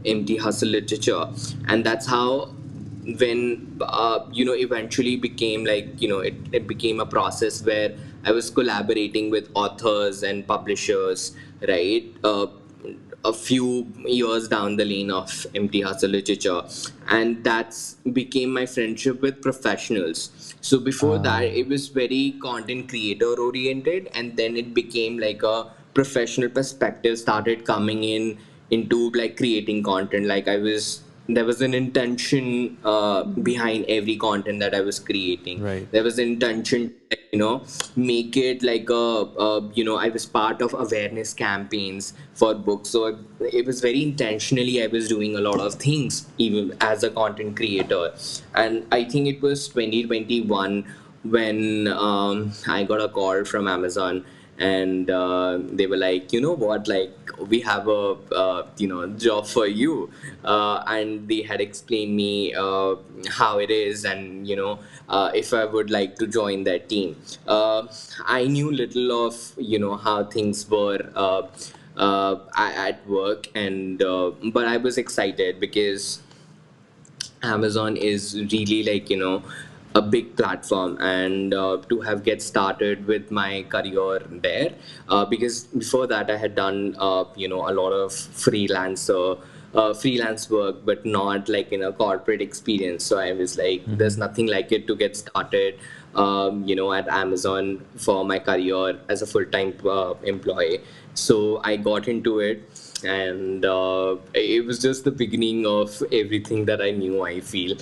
empty hustle literature. And that's how, when eventually became like, it became a process where I was collaborating with authors and publishers, right? A few years down the lane of empty hustle literature, and that's became my friendship with professionals. So before that, Ah, it was very content creator oriented, and then it became like a professional perspective started coming into like creating content. Like there was an intention behind every content that I was creating. right. There was an intention to, make it like I was part of awareness campaigns for books. So it was very intentionally I was doing a lot of things even as a content creator. And I think it was 2021 when I got a call from Amazon, and they were like, you know what, like we have a job for you, and they had explained me how it is, and if I would like to join their team. I knew little of how things were at work, and but I was excited because Amazon is really like a big platform, and to have get started with my career there, because before that I had done a lot of freelance work, but not like in a corporate experience. So I was like, there's nothing like it to get started at Amazon for my career as a full-time employee. So I got into it, and it was just the beginning of everything that I knew. I feel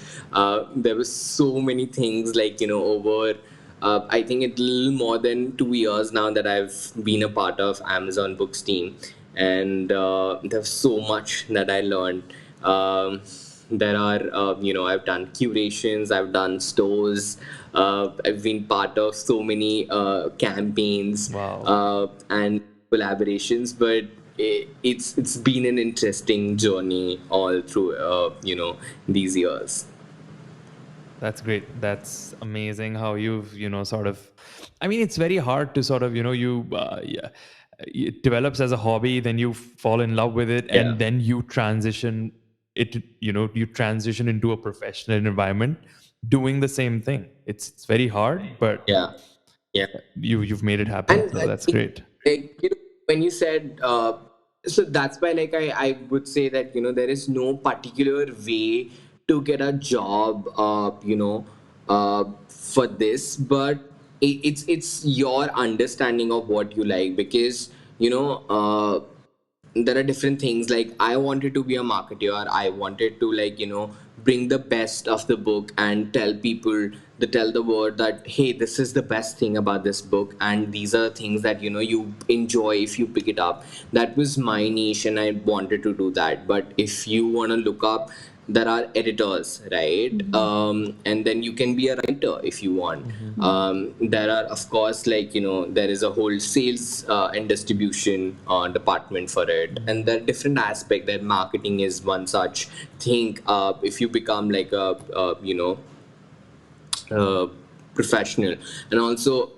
there was so many things, like over I think it's a little more than 2 years now that I've been a part of Amazon Books team, and there's so much that I learned. There are I've done curations, I've done stores, I've been part of so many campaigns Wow. and collaborations, but it's been an interesting journey all through these years. That's great. That's amazing how you've, sort of, I mean, it's very hard to sort of, yeah, it develops as a hobby, then you fall in love with it, Yeah, and then you transition you transition into a professional environment doing the same thing. It's very hard, but yeah, yeah. you've made it happen. And So that's great. like when you said so that's why, like, I would say that there is no particular way to get a job for this, but it's your understanding of what you like, because there are different things. Like, I wanted to be a marketer, I wanted to, like, bring the best of the book and tell the world that, hey, this is the best thing about this book, and these are the things that you enjoy if you pick it up. That was my niche, and I wanted to do that. But if you want to look up, there are editors, right? And then you can be a writer if you want. There are, of course, like, there is a whole sales and distribution department for it, and there are different aspects. That marketing is one such thing. If you become like a uh, professional, and also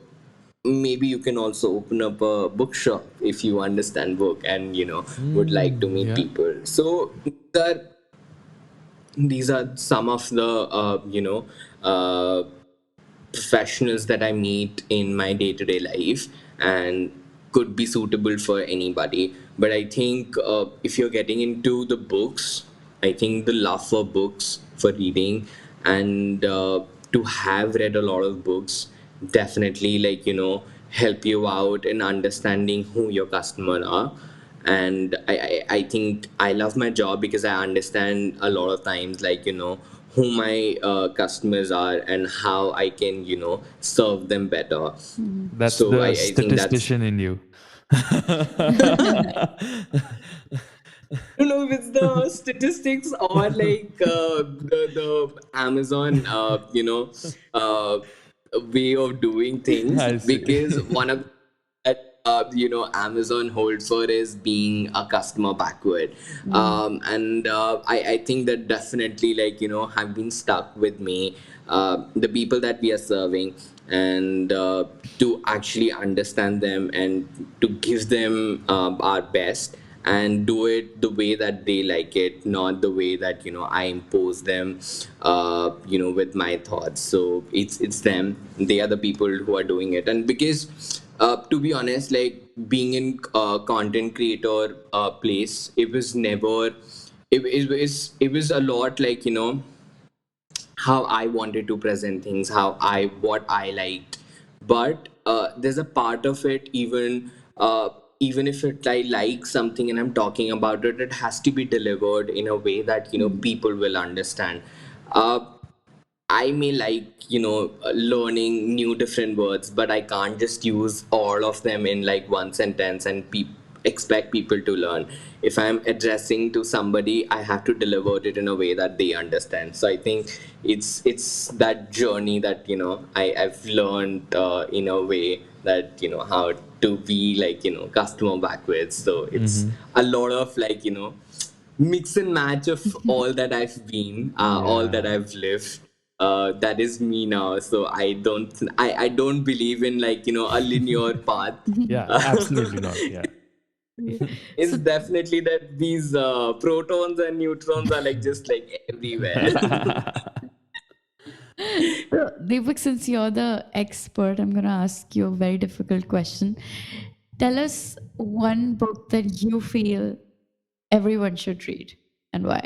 maybe you can also open up a bookshop if you understand book and would like to meet Yeah. people. So that these are some of the professionals that I meet in my day to day life and could be suitable for anybody. But I think if you're getting into the books, I think the love for books, for reading, and to have read a lot of books definitely help you out in understanding who your customer are. And I think I love my job because I understand a lot of times who my customers are and how I can serve them better. Mhm. That's So the I think that's statistician in you. I don't know if it's the statistics or the Amazon uh, way of doing things, I because see. one of that Amazon holds for is being a customer backward. Mm. And I think that definitely have been stuck with me, the people that we are serving, and to actually understand them and to give them our best and do it the way that they like it, not the way that I impose them with my thoughts. So it's them, they are the people who are doing it. And because to be honest, like being in content creator place, it was never it was a lot how I wanted to present things, how I what I liked. But there's a part of it, even if I like something and I'm talking about it, it has to be delivered in a way that Mm. people will understand. Uh, I may like, learning new different words, but I can't just use all of them in like one sentence and expect people to learn. If I'm addressing to somebody, I have to deliver it in a way that they understand. So I think it's that journey that I've learned in a way that how to be like customer backwards. So it's Hmm. a lot of mix and match of all that I've been, all that Yeah. I've lived. That is me now. So I don't believe in a linear path. Yeah, absolutely not. Yeah. Yeah. It's So, definitely that these protons and neutrons are like just like everywhere. so Deepak, since you're the expert, I'm going to ask you a very difficult question. Tell us one book that you feel everyone should read and why.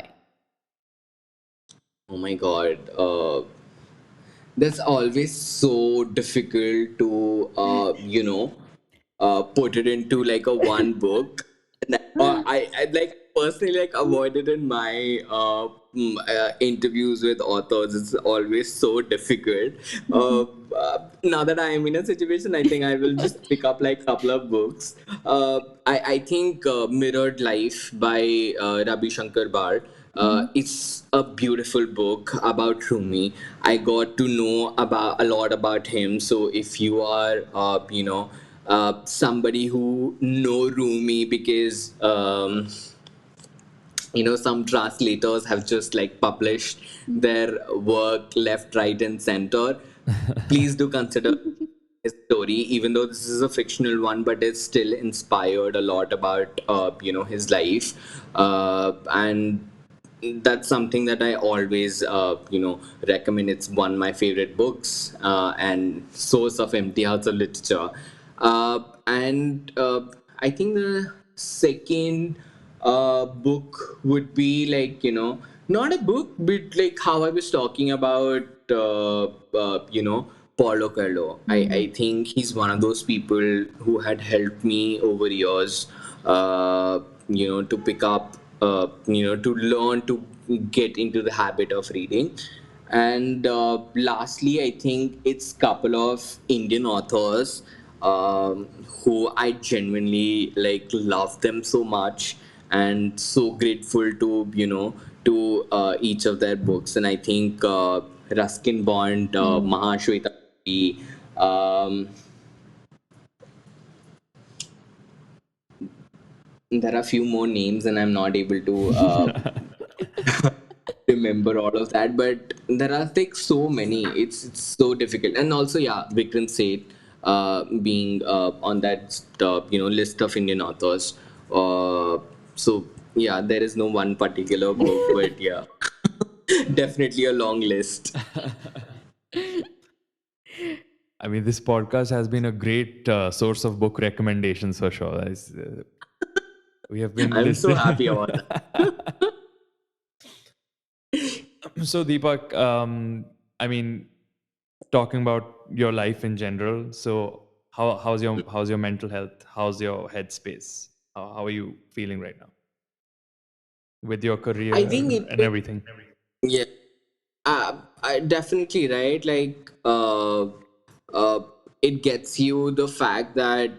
Oh my god. That's always so difficult to put it into like a one book. And I like personally like avoid it in my interviews with authors. It's always so difficult. Now that I am in a situation, I think I will just pick up like couple of books. I think Mirrored Life by Rabi Shankar Bart. Mhm. It's a beautiful book about Rumi. I got to know about a lot about him. So if you are, somebody who know Rumi, because some translators have just like published their work left, right, and center. Please do consider his story, even though this is a fictional one, but it's still inspired a lot about his life, and that's something that I always recommend. It's one of my favorite books and source of imtihads of literature. And I think the second book would be like not a book, but like how I was talking about Paulo Coelho. I Mhm. think he's one of those people who had helped me over years, to pick up, to learn to get into the habit of reading. And lastly, I think it's couple of Indian authors who I genuinely like love them so much and so grateful to each of their books. And I think Ruskin Bond, Mm. Mahashweta, um, there are a few more names, and I'm not able to remember all of that. But there are like so many. It's so difficult. And also, yeah, Vikram Seth. being on that list of Indian authors. So yeah, there is no one particular book, but yeah, definitely a long list. I mean, this podcast has been a great source of book recommendations for sure. We have been I'm so listening. happy about that. So, Deepak, I mean, talking about your life in general. So, how's your mental health? How's your headspace? How are you feeling right now with your I career think and everything? yeah, definitely right. Like, uh, it gets you the fact that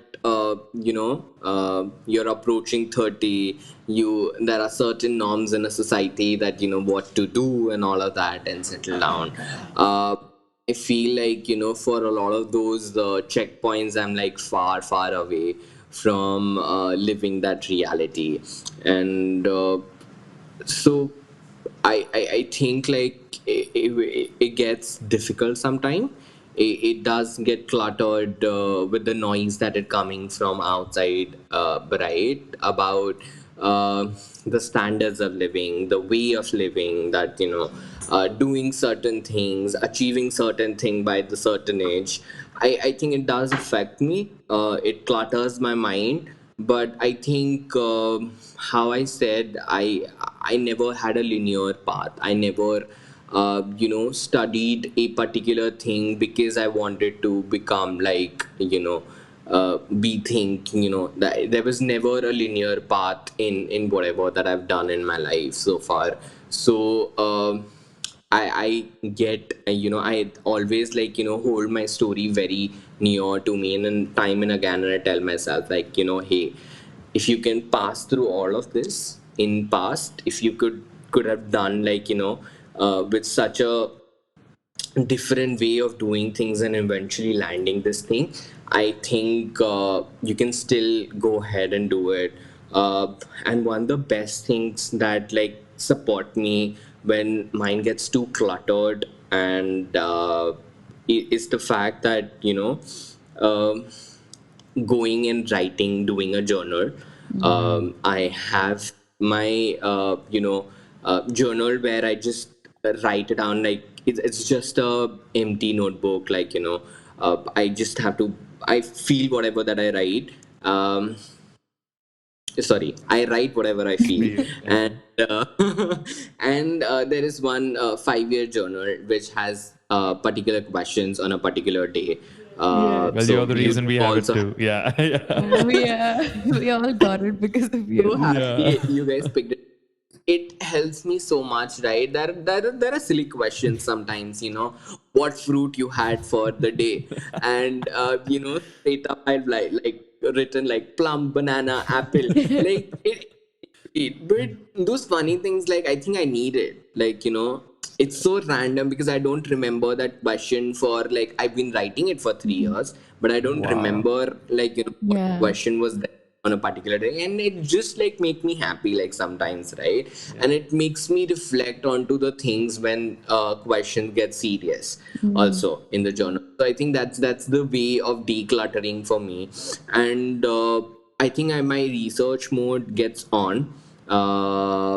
you're approaching 30. There are certain norms in a society that what to do and all of that and settle down. I feel like for a lot of those checkpoints, I'm like far, far away from living that reality, and so I think like it gets difficult sometimes. It does get cluttered with the noise that is coming from outside, right? About uh, the standards of living, the way of living, that doing certain things, achieving certain thing by the certain age. I think it does affect me. It clutters my mind, but I think how I said, I never had a linear path. I never studied a particular thing because I wanted to become like be think that there was never a linear path in whatever that I've done in my life so far. So I get I always like hold my story very near to me, and then time and again, and I tell myself like hey, if you can pass through all of this in past, if you could have done like with such a different way of doing things and eventually landing this thing, I think you can still go ahead and do it. And one of the best things that like support me when mine gets too cluttered and is the fact that um going and writing, doing a journal. I have my journal where I just write it down. Like it's just a empty notebook. Like I just have to. I feel whatever that I write. Sorry, I write whatever I feel, Yeah. and and there is one 5-year journal which has particular questions on a particular day. Yeah. Well, you're So the you reason we have it also too. Yeah. Yeah. We all got it because of you. so Yeah. happy you guys picked it. It helps me so much, right? There are silly questions sometimes, what fruit you had for the day, and straight up I've like written like plum, banana, apple, like but those funny things, like I think I need it, like it's so random because I don't remember that question for like I've been writing it for 3 years, but I don't Wow. remember like what Yeah. question was there on a particular day, and it just like make me happy like sometimes, right? Yeah. And it makes me reflect onto the things when question gets serious Mm. also in the journal. So I think that's the way of decluttering for me. And I think my research mode gets on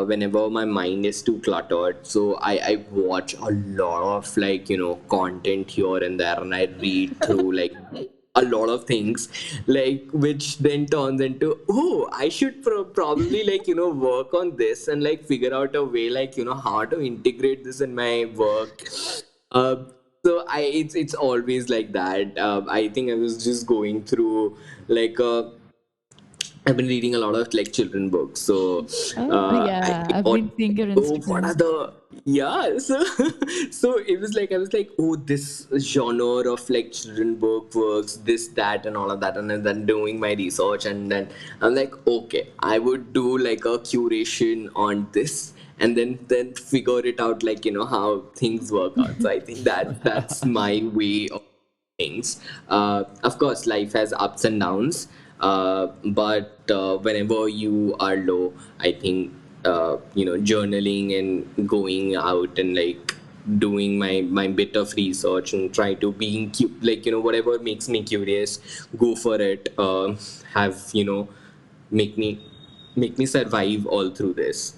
whenever my mind is too cluttered. So I watch a lot of like content here and there, and I read through like a lot of things, like which then turns into, oh, I should probably like work on this and like figure out a way like how to integrate this in my work. uh, so it's always like that. I think I was just going through like I've been reading a lot of like children books, so Oh, I yeah. I've thought, been seeing your oh, what are Instagram. the yeah? So so it was like I was like, oh, this genre of like children book works, this that and all of that, and then doing my research, and then I'm like, okay, I would do like a curation on this, and then figure it out like how things work out. So I think that's my way of things. Of course, life has ups and downs, but whenever you are low, I think journaling and going out and like doing my bit of research and try to being like whatever makes me curious, go for it. Have make me make me survive all through this.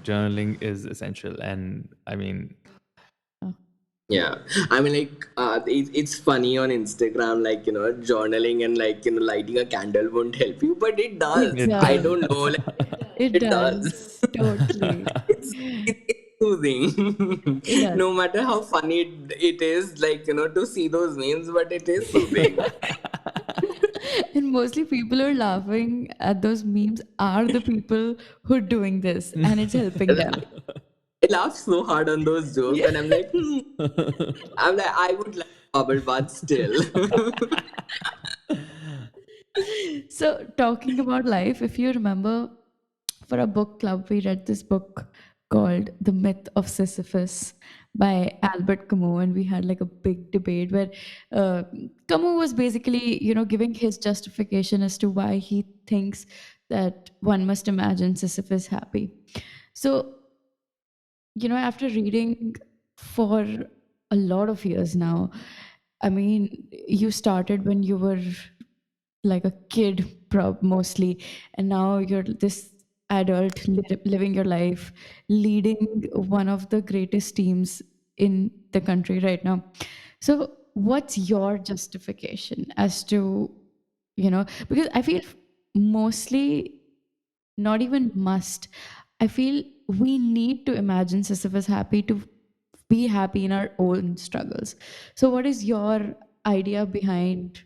Journaling is essential, and I mean, Oh, Yeah, I mean, like, it's funny on Instagram, like, journaling and, like, lighting a candle won't help you, but it it does. it I does. don't know, does. like, It it does. does. Totally. It's, it's soothing. It does. No matter how funny it is, like, to see those memes, but it is soothing. And mostly people who are laughing at those memes are the people who are doing this, and it's helping them. I laugh so hard on those jokes, Yeah. and I'm like, I would like bubble bath still. So, talking about life, if you remember, for a book club, we read this book called The Myth of Sisyphus by Albert Camus, and we had like a big debate where Camus was basically, giving his justification as to why he thinks that one must imagine Sisyphus happy. So, after reading for a lot of years now, I mean, you started when you were like a kid, mostly, and now you're this adult living your life, leading one of the greatest teams in the country right now. So, what's your justification as to, because I feel mostly not even must. I feel we need to imagine Sisyphus happy to be happy in our own struggles. So, what is your idea behind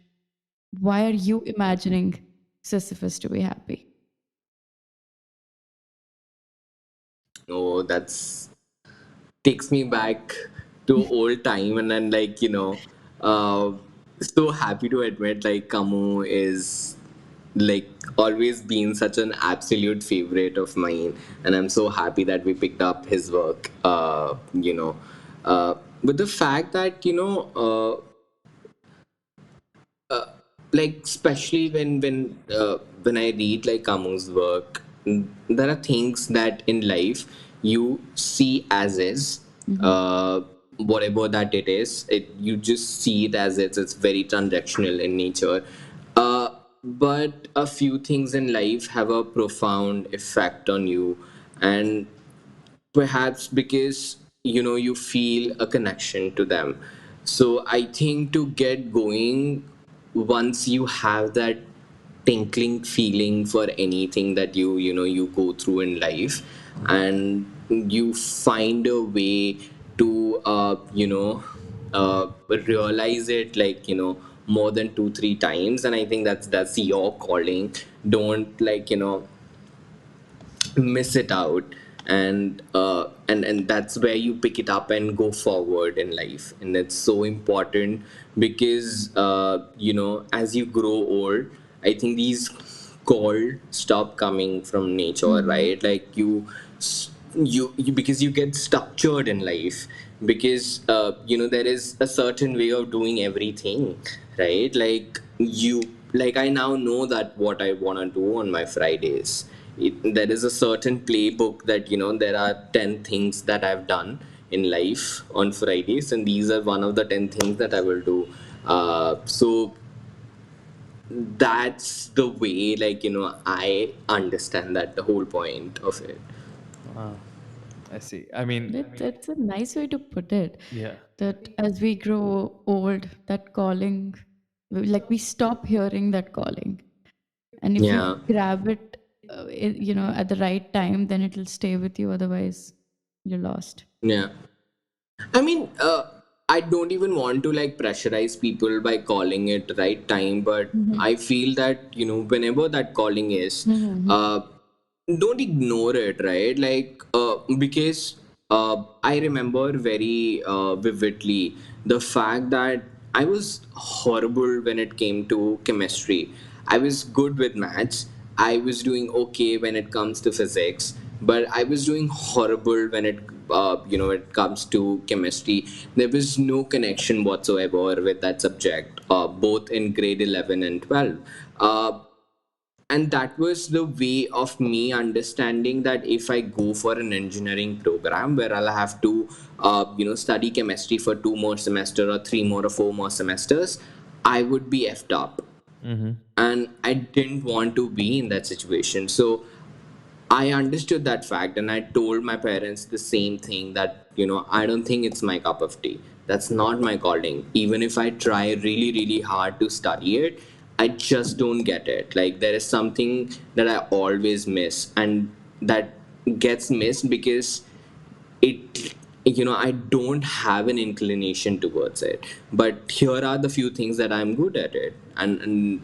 why are you imagining Sisyphus to be happy? Oh, that's takes me back to old time, and then, like, uh so happy to admit, like, Kamu is, like, always been such an absolute favorite of mine, and I'm so happy that we picked up his work. But the fact that, like, especially when I read, like, Kamu's work, there are things that in life you see as is, Mm-hmm. uh, whatever that it is. You just see it as it's very transactional in nature. But a few things in life have a profound effect on you, and perhaps because you feel a connection to them. So I think to get going, once you have that tinkling feeling for anything that you go through in life, and you find a way to realize it, like, more than 2 3 times, and I think that's your calling. Don't, like, miss it out, and that's where you pick it up and go forward in life. And it's so important because as you grow old, I think these call stop coming from nature, Mm-hmm. right? Like, you because you get structured in life, because there is a certain way of doing everything, right? Like I now know that what I want to do on my Fridays. There is a certain playbook that, there are 10 things that I've done in life on Fridays, and these are one of the 10 things that I will do. So that's the way, like, I understand that the whole point of it. Wow, I see. I mean, That's a nice way to put it. yeah, That as we grow old, that calling, like we stop hearing that calling. And if you Yeah. grab it, at the right time, then it'll stay with you. Otherwise, you're lost. Yeah. I mean, I don't even want to, like, pressurize people by calling it right time, but Mm-hmm. I feel that, whenever that calling is, Mm-hmm. uh, don't ignore it, right? Like, because I remember very vividly the fact that I was horrible when it came to chemistry. I was good with maths. I was doing okay when it comes to physics, but I was doing horrible when it comes to chemistry. There was no connection whatsoever with that subject, both in grade 11 and 12. Uh, and that was the way of me understanding that if I go for an engineering program where I'll have to study chemistry for 2 more semester or 3 more or 4 more semesters, I would be effed up, Mm-hmm. and I didn't want to be in that situation. So I understood that fact, and I told my parents the same thing, that, I don't think it's my cup of tea. That's not my calling. Even if I try really, really hard to study it, I just don't get it. Like, there is something that I always miss, and that gets missed because it I don't have an inclination towards it. But here are the few things that I'm good at it, and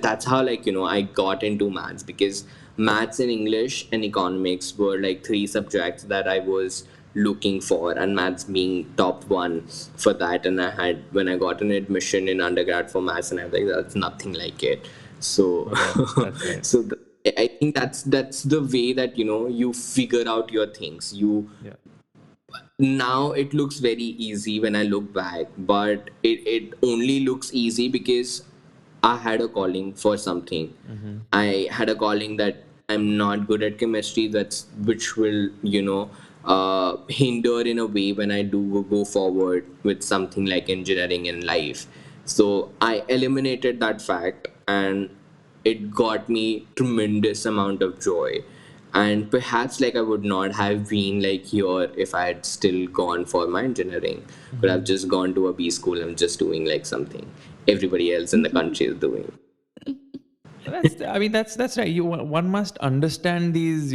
that's how, I got into maths, because maths and English and economics were like three subjects that I was looking for, and maths being top one for that. And I had, when I got an admission in undergrad for maths, and I was like, that's nothing like it. So Okay, that's great. so I think that's the way that you figure out your things. You Yeah. Now it looks very easy when I look back, but it only looks easy because I had a calling for something. Mm-hmm. I had a calling that I'm not good at chemistry, that's which will hinder in a way when I do go forward with something like engineering in life. So I eliminated that fact, and it got me tremendous amount of joy. And perhaps, like, I would not have been like here if I had still gone for my engineering. But I've Mm-hmm. just gone to a B school and just doing like something everybody else in the country is doing. I mean, that's right. One must understand these,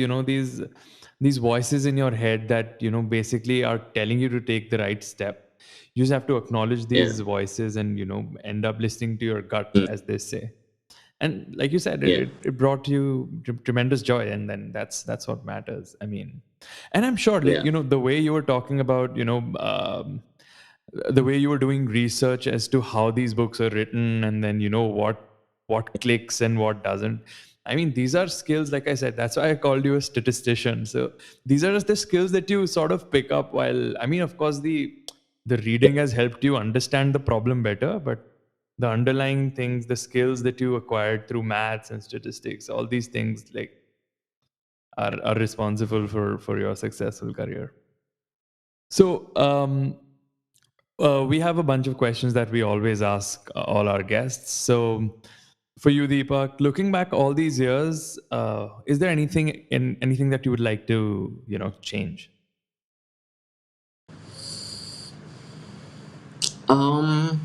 these voices in your head that, basically are telling you to take the right step. You just have to acknowledge Yeah. these voices and, end up listening to your gut, Mm. as they say. And like you said, Yeah. it brought you tremendous joy, and then that's what matters. I mean, and I'm sure, like, Yeah. the way you were talking about, the way you were doing research as to how these books are written, and then what clicks and what doesn't. I mean, these are skills, like I said, that's why I called you a statistician. So these are just the skills that you sort of pick up while, I mean, of course, the reading has helped you understand the problem better, but the underlying things, the skills that you acquired through maths and statistics, all these things, like, are responsible for your successful career. So we have a bunch of questions that we always ask all our guests. So, for you, Deepak, looking back all these years, is there anything that you would like to change? Um.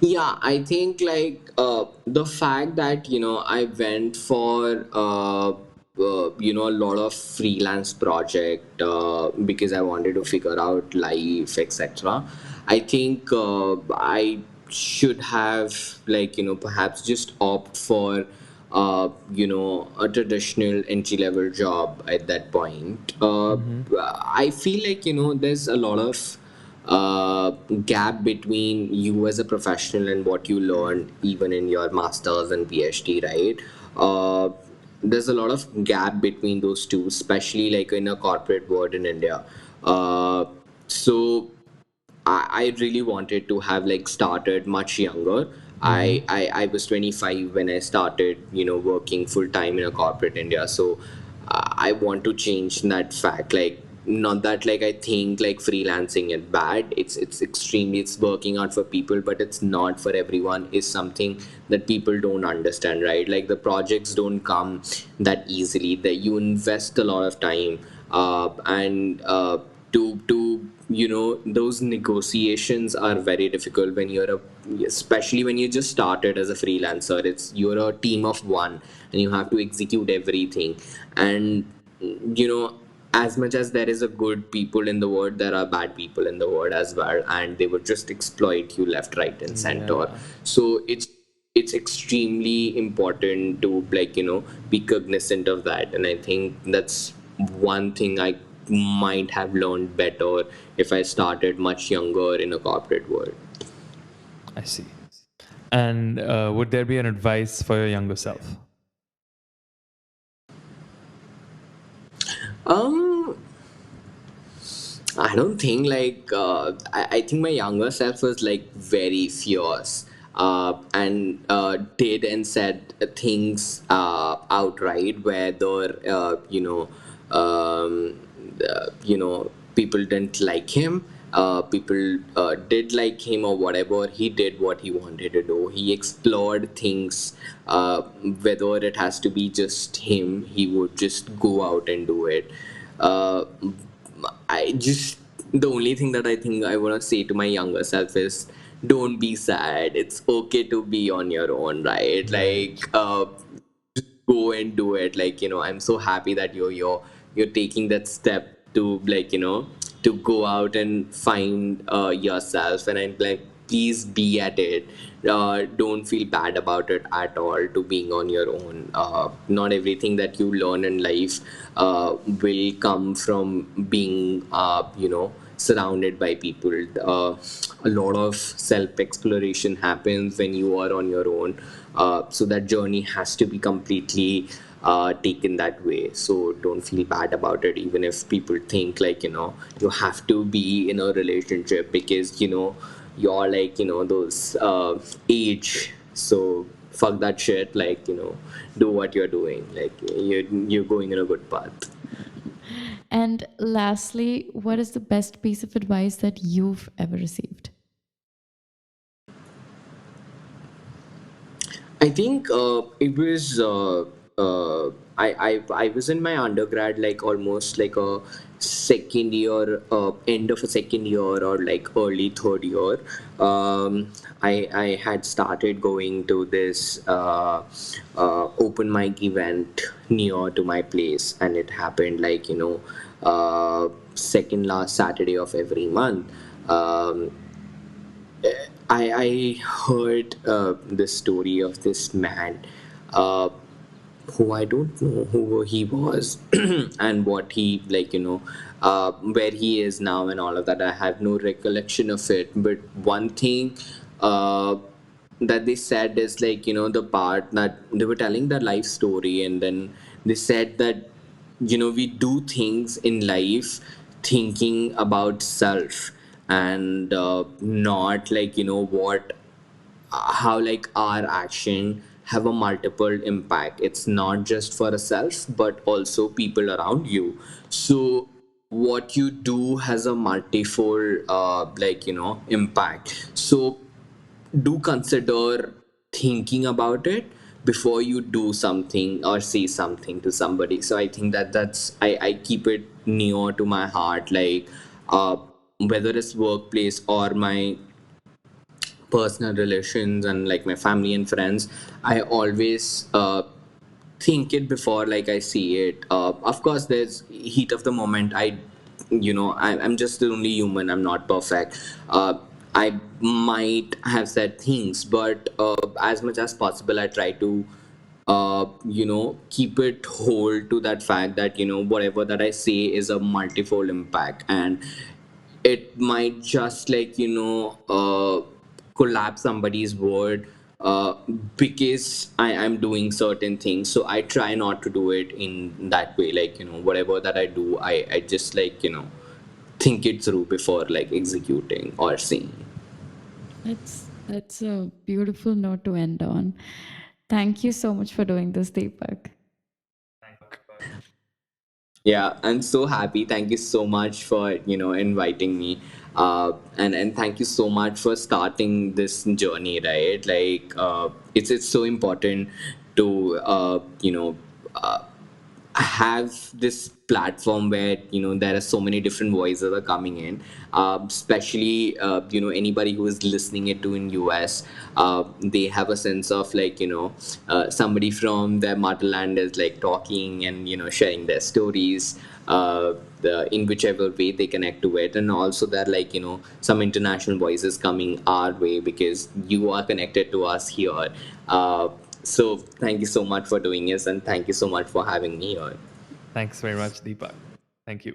Yeah, I think, like, the fact that I went for a lot of freelance project because I wanted to figure out life, etc. I think I should have, like, perhaps just opt for a traditional entry level job at that point. Mm-hmm. I feel like there's a lot of uh, gap between you as a professional and what you learn even in your masters and PhD, right? Uh, there's a lot of gap between those two, especially like in a corporate world in India. So I really wanted to have like started much younger. Mm-hmm. I was 25 when I started, working full time in a corporate India. So I want to change that fact. Like, not that like I think like freelancing is bad. It's extremely, it's working out for people, but it's not for everyone. Is something that people don't understand, right? Like, the projects don't come that easily. That you invest a lot of time, and to those negotiations are very difficult when especially when you just started as a freelancer. You're a team of one, and you have to execute everything. And you know as much as there is a good people in the world, there are bad people in the world as well, and they would just exploit you left, right, and center. Yeah, So it's extremely important to, like, be cognizant of that. And I think that's one thing I might have learned better if I started much younger in a corporate world. I see. And would there be an advice for your younger self? um I don't think, like, I think my younger self was like very fierce. and did and said things outright, whether people didn't like him, people did like him or whatever. He did what he wanted to do. He explored things, whether it has to be just him, he would just go out and do it. uh, I just The only thing that I think I want to say to my younger self is, don't be sad. It's okay to be on your own, right? Right. Go and do it. I'm so happy that you're taking that step to, to go out and find yourself. And I'm like, please be at it. Don't feel bad about it at all, to being on your own. Not everything that you learn in life will come from being surrounded by people. A lot of self exploration happens when you are on your own. So that journey has to be completely taken that way. So don't feel bad about it, even if people think, you have to be in a relationship because you're those age. So fuck that shit. Do what you're doing. You're going in a good path. And lastly, what is the best piece of advice that you've ever received? I think it was I was in my undergrad, like almost like a second year, end of a second year, or like early third year. I had started going to this open mic event near to my place, and it happened second last Saturday of every month. Um, I heard the story of this man, uh, who I don't know who he was and what he, where he is now and all of that. I have no recollection of it. But one thing uh, that they said is, the part that they were telling their life story, and then they said that we do things in life thinking about self, and not what how our action have a multiple impact. It's not just for a self but also people around you. So what you do has a multifold impact. So do consider thinking about it before you do something or say something to somebody. So I think I keep it near to my heart, uh, whether it's workplace or my personal relations and like my family and friends. I always think it before I see it. Of course there's heat of the moment. I'm just the only human. I'm not perfect. I might have said things, but as much as possible I try to keep it hold to that fact that whatever that I say is a multifold impact, and it might just collapse somebody's word, uh, because I am doing certain things. So I try not to do it in that way. Whatever that I do, I just think it through before executing or saying. That's a beautiful note to end on. Thank you so much for doing this, Deepak. Yeah, I'm so happy. Thank you so much for inviting me, and thank you so much for starting this journey. Right, it's so important to have this platform where there are so many different voices that are coming in, especially anybody who is listening it to in US. They have a sense of somebody from their motherland is talking and sharing their stories, in whichever way they connect to it. And also there are some international voices coming our way because you are connected to us here. So thank you so much for doing this, and thank you so much for having me here. Thanks very much, Deepak. Thank you.